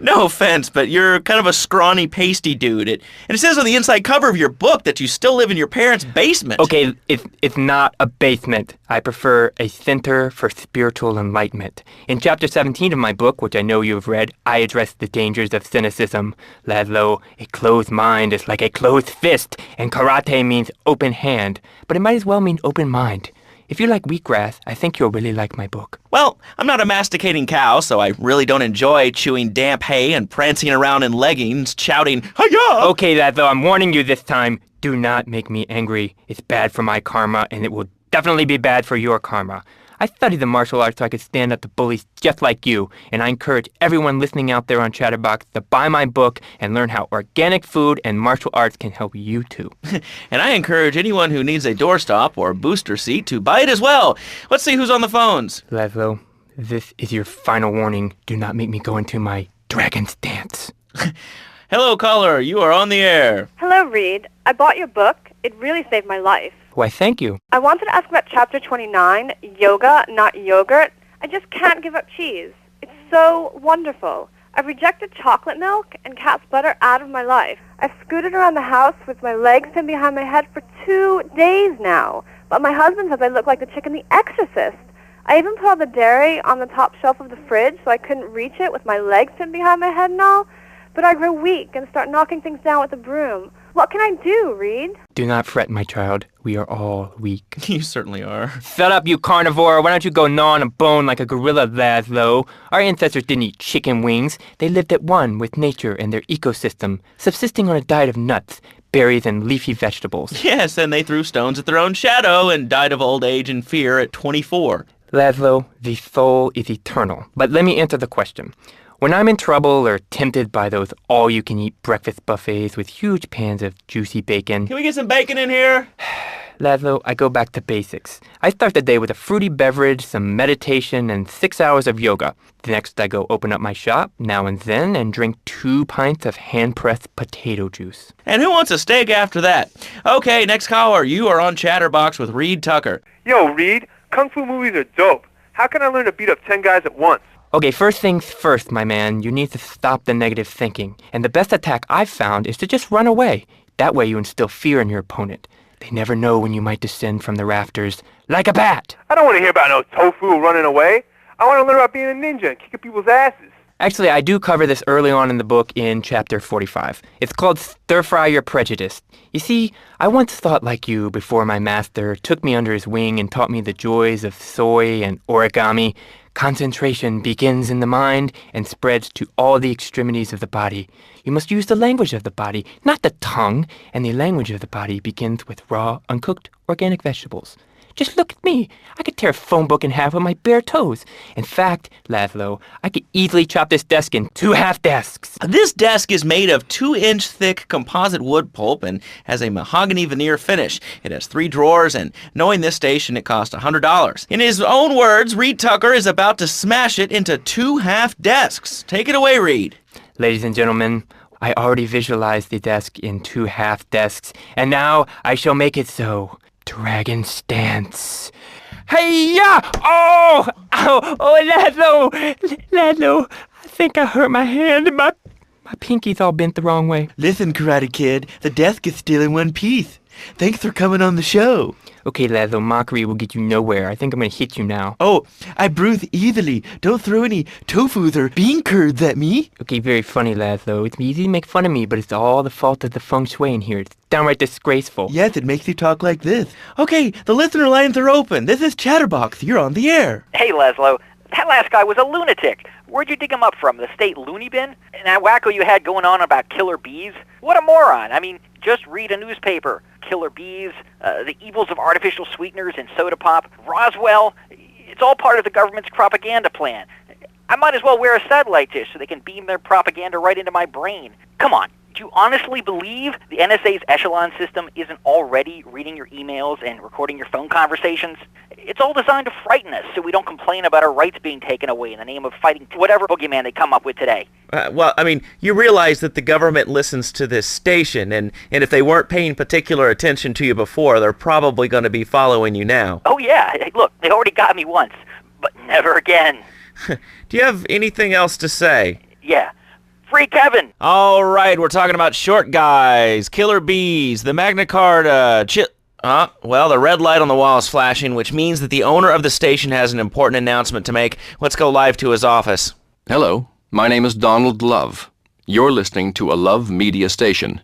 A: No offense, but you're kind of a scrawny, pasty dude. And it says on the inside cover of your book that you still live in your parents' basement.
R: Okay, it's not a basement. I prefer a center for spiritual enlightenment. In chapter 17 of my book, which I know you have read, I address the dangers of cynicism. Laszlo, a closed mind is like a closed fist, and karate means open hand, but it might as well mean open mind. If you like wheatgrass, I think you'll really like my book.
A: Well, I'm not a masticating cow, so I really don't enjoy chewing damp hay and prancing around in leggings, shouting, "Hi-ya!"
R: Okay, Laszlo, I'm warning you this time. Do not make me angry. It's bad for my karma, and it will definitely be bad for your karma. I studied the martial arts so I could stand up to bullies just like you, and I encourage everyone listening out there on Chatterbox to buy my book and learn how organic food and martial arts can help you too.
A: And I encourage anyone who needs a doorstop or booster seat to buy it as well. Let's see who's on the phones.
R: Laszlo, this is your final warning. Do not make me go into my dragon's dance.
A: Hello, caller. You are on the air.
S: Hello, Reed. I bought your book. It really saved my life.
R: Why, thank you.
S: I wanted to ask about Chapter 29, Yoga, Not Yogurt. I just can't give up cheese. It's so wonderful. I've rejected chocolate milk and cat's butter out of my life. I've scooted around the house with my legs pinned behind my head for 2 days now. But my husband says I look like the chick in The Exorcist. I even put all the dairy on the top shelf of the fridge so I couldn't reach it with my legs pinned behind my head and all. But I grow weak and start knocking things down with a broom. What can I do, Reed?
R: Do not fret, my child. We are all weak.
A: You certainly are.
R: Shut up, you carnivore. Why don't you go gnaw on a bone like a gorilla, Laszlo? Our ancestors didn't eat chicken wings. They lived at one with nature and their ecosystem, subsisting on a diet of nuts, berries, and leafy vegetables.
A: Yes, and they threw stones at their own shadow and died of old age and fear at 24.
R: Laszlo, the soul is eternal. But let me answer the question. When I'm in trouble or tempted by those all-you-can-eat breakfast buffets with huge pans of juicy bacon...
A: Can we get some bacon in here?
R: Laszlo, I go back to basics. I start the day with a fruity beverage, some meditation, and 6 hours of yoga. Next, I go open up my shop, now and then, and drink 2 pints of hand-pressed potato juice.
A: And who wants a steak after that? Okay, next caller. You are on Chatterbox with Reed Tucker.
N: Yo, Reed, Kung Fu movies are dope. How can I learn to beat up 10 guys at once?
R: Okay, first things first, my man. You need to stop the negative thinking. And the best attack I've found is to just run away. That way you instill fear in your opponent. They never know when you might descend from the rafters like a bat.
N: I don't want to hear about no tofu running away. I want to learn about being a ninja and kicking people's asses.
R: Actually, I do cover this early on in the book in chapter 45. It's called Stir Fry Your Prejudice. You see, I once thought like you before my master took me under his wing and taught me the joys of soy and origami. Concentration begins in the mind and spreads to all the extremities of the body. You must use the language of the body, not the tongue, and the language of the body begins with raw, uncooked, organic vegetables. Just look at me. I could tear a phone book in half with my bare toes. In fact, Laszlo, I could easily chop this desk in 2 half desks.
A: This desk is made of 2-inch thick composite wood pulp and has a mahogany veneer finish. It has 3 drawers, and knowing this station, it cost $100. In his own words, Reed Tucker is about to smash it into 2 half desks. Take it away, Reed.
R: Ladies and gentlemen, I already visualized the desk in 2 half desks, and now I shall make it so. Dragon stance. Hey-ya! Oh! Ow! Oh, Laszlo, I think I hurt my hand and my pinky's all bent the wrong way.
A: Listen, Karate Kid, the desk is still in one piece. Thanks for coming on the show.
R: Okay, Laszlo, mockery will get you nowhere. I think I'm gonna hit you now.
A: Oh, I breathe easily. Don't throw any tofus or bean curds at me.
R: Okay, very funny, Laszlo. It's easy to make fun of me, but it's all the fault of the feng shui in here. It's downright disgraceful.
A: Yes, it makes you talk like this. Okay, the listener lines are open. This is Chatterbox. You're on the air.
J: Hey, Laszlo. That last guy was a lunatic. Where'd you dig him up from? The state loony bin? And that wacko you had going on about killer bees? What a moron. I mean, just read a newspaper. Killer bees, the evils of artificial sweeteners and soda pop, Roswell. It's all part of the government's propaganda plan. I might as well wear a satellite dish so they can beam their propaganda right into my brain. Come on. Do you honestly believe the NSA's echelon system isn't already reading your emails and recording your phone conversations? It's all designed to frighten us so we don't complain about our rights being taken away in the name of fighting whatever boogeyman they come up with today.
A: Well, I mean, you realize that the government listens to this station, and if they weren't paying particular attention to you before, they're probably going to be following you now.
J: Oh, yeah. Hey, look, they already got me once, but never again.
A: Do you have anything else to say?
J: Yeah. Free Kevin!
A: All right, we're talking about short guys, killer bees, the Magna Carta, well, the red light on the wall is flashing, which means that the owner of the station has an important announcement to make. Let's go live to his office.
I: Hello, my name is Donald Love. You're listening to a Love Media station.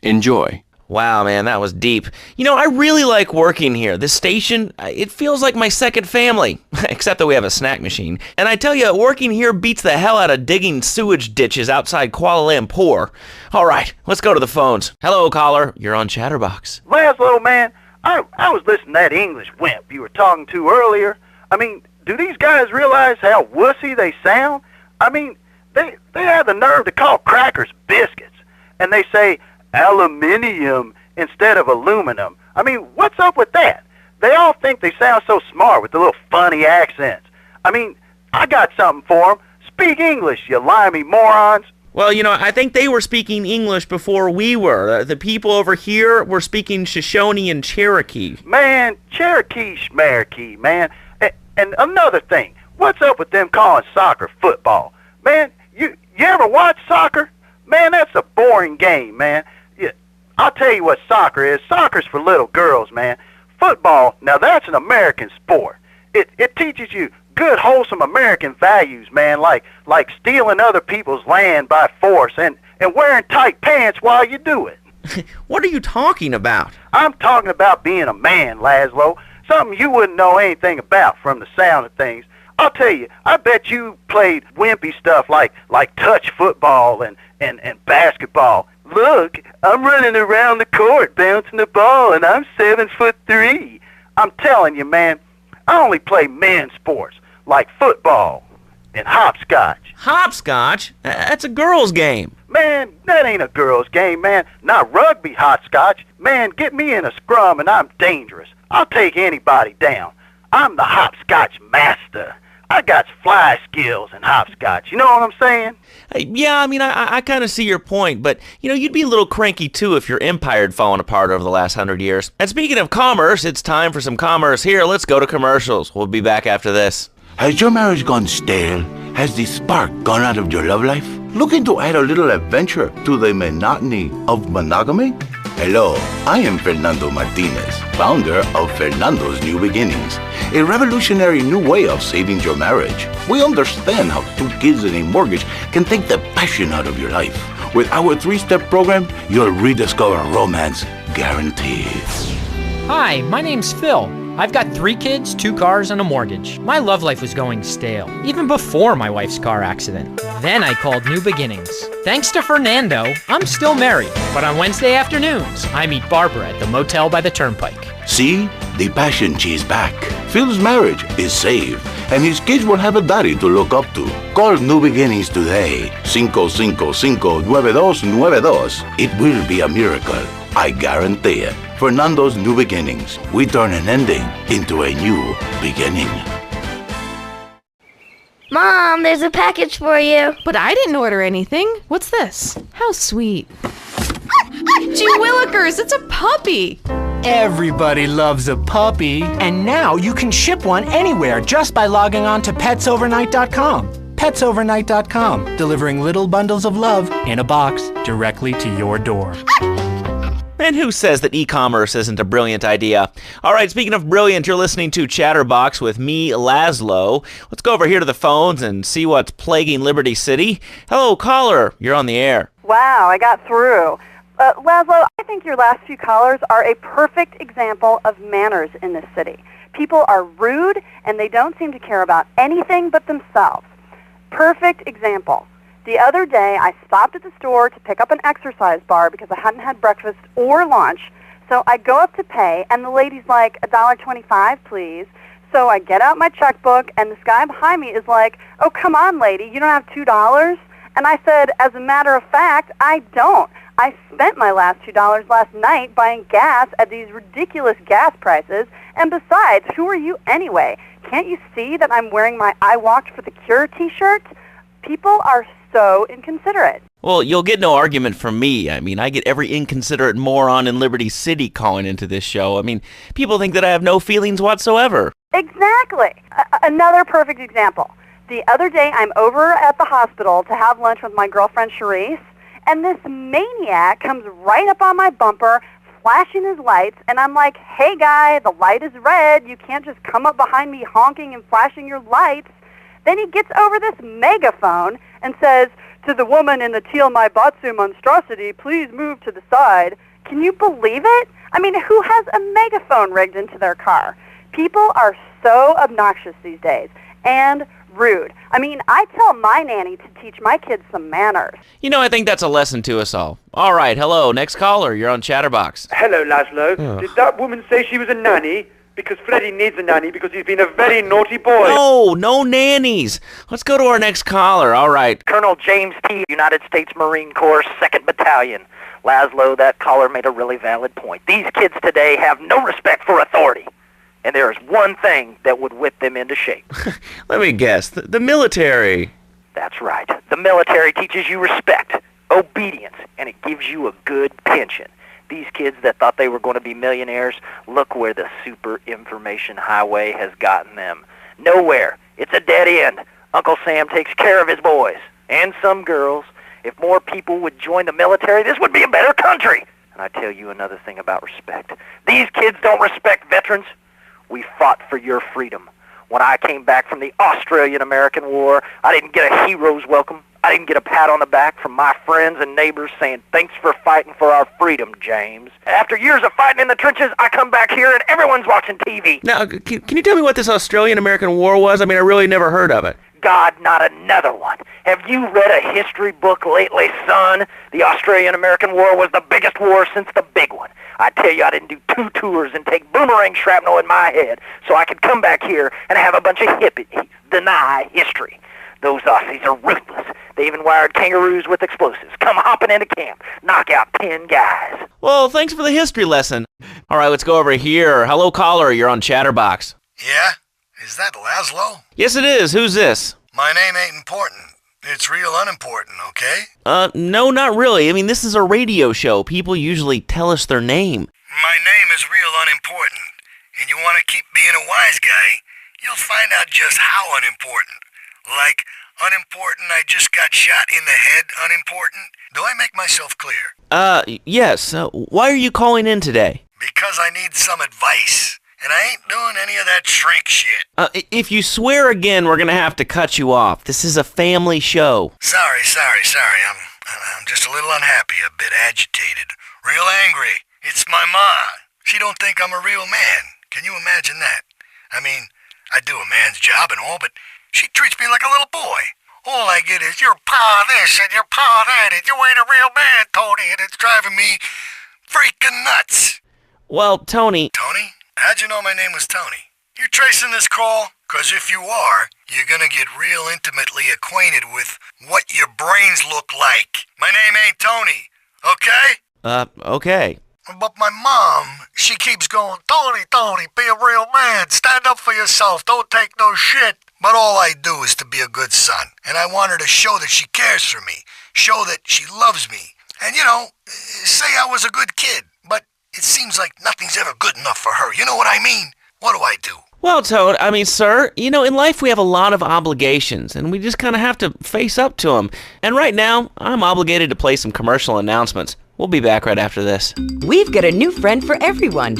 I: Enjoy.
A: Wow, man, that was deep. You know, I really like working here. This station, it feels like my second family, except that we have a snack machine. And I tell you, working here beats the hell out of digging sewage ditches outside Kuala Lumpur. All right, let's go to the phones. Hello, caller. You're on Chatterbox.
Q: Laszlo, man, I was listening to that English wimp you were talking to earlier. I mean, do these guys realize how wussy they sound? I mean, they have the nerve to call crackers biscuits, and they say aluminium instead of aluminum. I mean, what's up with that? They all think they sound so smart with the little funny accents. I mean, I got something for them. Speak English, you limey morons.
A: Well, you know, I think they were speaking English before we were. The people over here were speaking Shoshone and Cherokee.
Q: Man, Cherokee schmarokee, man. And another thing, what's up with them calling soccer football? Man, you ever watch soccer? Man, that's a boring game, man. I'll tell you what soccer is. Soccer's for little girls, man. Football, now that's an American sport. It teaches you good, wholesome American values, man, like stealing other people's land by force and wearing tight pants while you do it.
A: What are you talking about?
Q: I'm talking about being a man, Laszlo. Something you wouldn't know anything about from the sound of things. I'll tell you, I bet you played wimpy stuff like touch football and basketball. Look, I'm running around the court bouncing the ball, and I'm 7'3". I'm telling you, man, I only play men's sports like football and hopscotch.
A: Hopscotch? That's a girl's game.
Q: Man, that ain't a girl's game, man. Not rugby hopscotch. Man, get me in a scrum and I'm dangerous. I'll take anybody down. I'm the hopscotch master. I got fly skills in hopscotch. You know what I'm saying?
A: Yeah, I mean, I kind of see your point, but, you'd be a little cranky, too, if your empire had fallen apart over the last 100 years. And speaking of commerce, it's time for some commerce here. Let's go to commercials. We'll be back after this.
K: Has your marriage gone stale? Has the spark gone out of your love life? Looking to add a little adventure to the monotony of monogamy? Hello, I am Fernando Martinez, founder of Fernando's New Beginnings, a revolutionary new way of saving your marriage. We understand how 2 kids and a mortgage can take the passion out of your life. With our 3-step program, you'll rediscover romance guaranteed.
T: Hi, my name's Phil. I've got 3 kids, 2 cars, and a mortgage. My love life was going stale, even before my wife's car accident. Then I called New Beginnings. Thanks to Fernando, I'm still married. But on Wednesday afternoons, I meet Barbara at the motel by the turnpike.
K: See? The passion she's back. Phil's marriage is saved, and his kids will have a daddy to look up to. Call New Beginnings today. 555-9292. It will be a miracle. I guarantee it. Fernando's New Beginnings. We turn an ending into a new beginning.
P: Mom, there's a package for you.
V: But I didn't order anything. What's this? How sweet. Gee willikers, it's a puppy.
L: Everybody loves a puppy. And now you can ship one anywhere just by logging on to petsovernight.com. Petsovernight.com, delivering little bundles of love in a box directly to your door.
A: And who says that e-commerce isn't a brilliant idea? All right, speaking of brilliant, you're listening to Chatterbox with me, Laszlo. Let's go over here to the phones and see what's plaguing Liberty City. Hello, caller. You're on the air.
B: Wow, I got through. Laszlo, I think your last few callers are a perfect example of manners in this city. People are rude, and they don't seem to care about anything but themselves. Perfect example. The other day, I stopped at the store to pick up an exercise bar because I hadn't had breakfast or lunch. So I go up to pay, and the lady's like, $1.25, please. So I get out my checkbook, and this guy behind me is like, oh, come on, lady, you don't have $2? And I said, as a matter of fact, I don't. I spent my last $2 last night buying gas at these ridiculous gas prices. And besides, who are you anyway? Can't you see that I'm wearing my I Walked for the Cure t-shirt? People are so inconsiderate.
A: Well, you'll get no argument from me. I mean, I get every inconsiderate moron in Liberty City calling into this show. I mean, people think that I have no feelings whatsoever.
B: Exactly. Another perfect example. The other day, I'm over at the hospital to have lunch with my girlfriend, Charisse, and this maniac comes right up on my bumper, flashing his lights, and I'm like, hey, guy, the light is red. You can't just come up behind me honking and flashing your lights. Then he gets over this megaphone and says, to the woman in the teal Maibatsu monstrosity, please move to the side. Can you believe it? I mean, who has a megaphone rigged into their car? People are so obnoxious these days and rude. I mean, I tell my nanny to teach my kids some manners.
A: You know, I think that's a lesson to us all. All right, hello, next caller. You're on Chatterbox.
N: Hello, Laszlo. Did that woman say she was a nanny? Because Freddie needs a nanny because he's been a very naughty boy.
A: No nannies. Let's go to our next caller. All right.
J: Colonel James T., United States Marine Corps, 2nd Battalion. Laszlo, that caller made a really valid point. These kids today have no respect for authority. And there is one thing that would whip them into shape.
A: Let me guess. The military.
J: That's right. The military teaches you respect, obedience, and it gives you a good pension. These kids that thought they were going to be millionaires, look where the super information highway has gotten them. Nowhere. It's a dead end. Uncle Sam takes care of his boys. And some girls. If more people would join the military, this would be a better country. And I tell you another thing about respect. These kids don't respect veterans. We fought for your freedom. When I came back from the Australian-American War, I didn't get a hero's welcome. I didn't get a pat on the back from my friends and neighbors saying, thanks for fighting for our freedom, James. After years of fighting in the trenches, I come back here and everyone's watching TV.
A: Now, can you tell me what this Australian-American War was? I mean, I really never heard of it.
J: God, not another one. Have you read a history book lately, son? The Australian-American War was the biggest war since the big one. I tell you, I didn't do 2 tours and take boomerang shrapnel in my head so I could come back here and have a bunch of hippies deny history. Those Aussies are ruthless. They even wired kangaroos with explosives. Come hopping into camp, knock out 10 guys.
A: Well, thanks for the history lesson. All right, let's go over here. Hello, caller. You're on Chatterbox.
E: Yeah? Is that Laszlo?
A: Yes, it is. Who's this?
E: My name ain't important. It's real unimportant, okay?
A: No, not really. I mean, this is a radio show. People usually tell us their name.
E: My name is real unimportant. And you want to keep being a wise guy, you'll find out just how unimportant. Like, unimportant, I just got shot in the head, unimportant. Do I make myself clear?
A: Yes. Why are you calling in today?
E: Because I need some advice. And I ain't doing any of that shrink shit.
A: If you swear again, we're gonna have to cut you off. This is a family show.
E: Sorry. I'm just a little unhappy, a bit agitated. Real angry. It's my ma. She don't think I'm a real man. Can you imagine that? I mean, I do a man's job and all, but she treats me like a little boy. All I get is, your pa this and your pa that, and you ain't a real man, Tony, and it's driving me freaking nuts.
A: Well, Tony...
E: Tony? How'd you know my name was Tony? You tracing this call? 'Cause if you are, you're gonna get real intimately acquainted with what your brains look like. My name ain't Tony, okay?
A: Okay.
E: But my mom, she keeps going, Tony, be a real man. Stand up for yourself. Don't take no shit. But all I do is to be a good son. And I want her to show that she cares for me. Show that she loves me. And, say I was a good kid. But it seems like nothing's ever good enough for her. You know what I mean? What do I do?
A: Well, Toad, sir, in life we have a lot of obligations, and we just kind of have to face up to them. And right now, I'm obligated to play some commercial announcements. We'll be back right after this.
F: We've got a new friend for everyone.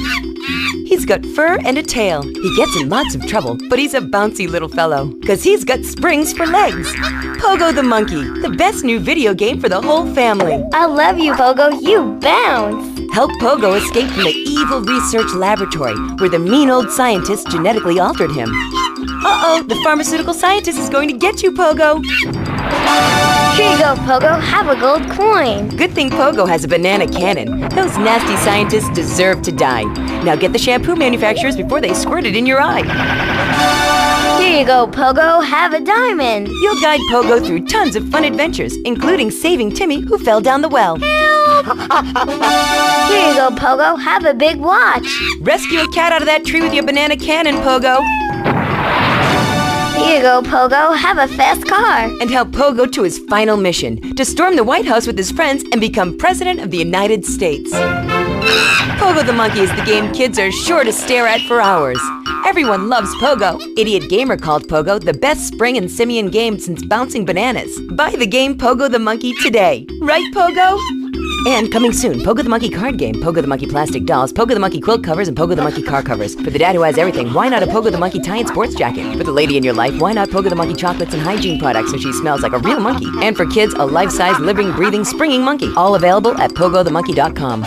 F: He's got fur and a tail. He gets in lots of trouble, but he's a bouncy little fellow, 'cause he's got springs for legs. Pogo the Monkey, the best new video game for the whole family.
P: I love you, Pogo. You bounce.
F: Help Pogo escape from the evil research laboratory where the mean old scientist genetically altered him. Uh-oh, the pharmaceutical scientist is going to get you, Pogo.
P: Here you go, Pogo. Have a gold coin.
F: Good thing Pogo has a banana cannon. Those nasty scientists deserve to die. Now get the shampoo manufacturers before they squirt it in your eye.
P: Here you go, Pogo. Have a diamond.
F: You'll guide Pogo through tons of fun adventures, including saving Timmy, who fell down the well.
P: Help! Here you go, Pogo. Have a big watch.
F: Rescue a cat out of that tree with your banana cannon, Pogo.
P: Here you go, Pogo. Have a fast car.
F: And help Pogo to his final mission, to storm the White House with his friends and become President of the United States. Pogo the Monkey is the game kids are sure to stare at for hours. Everyone loves Pogo. Idiot Gamer called Pogo the best spring and simian game since bouncing bananas. Buy the game Pogo the Monkey today. Right, Pogo? And coming soon, Pogo the Monkey card game, Pogo the Monkey plastic dolls, Pogo the Monkey quilt covers, and Pogo the Monkey car covers. For the dad who has everything, why not a Pogo the Monkey tie-in sports jacket? For the lady in your life, why not Pogo the Monkey chocolates and hygiene products so she smells like a real monkey? And for kids, a life-size, living, breathing, springing monkey. All available at pogothemonkey.com.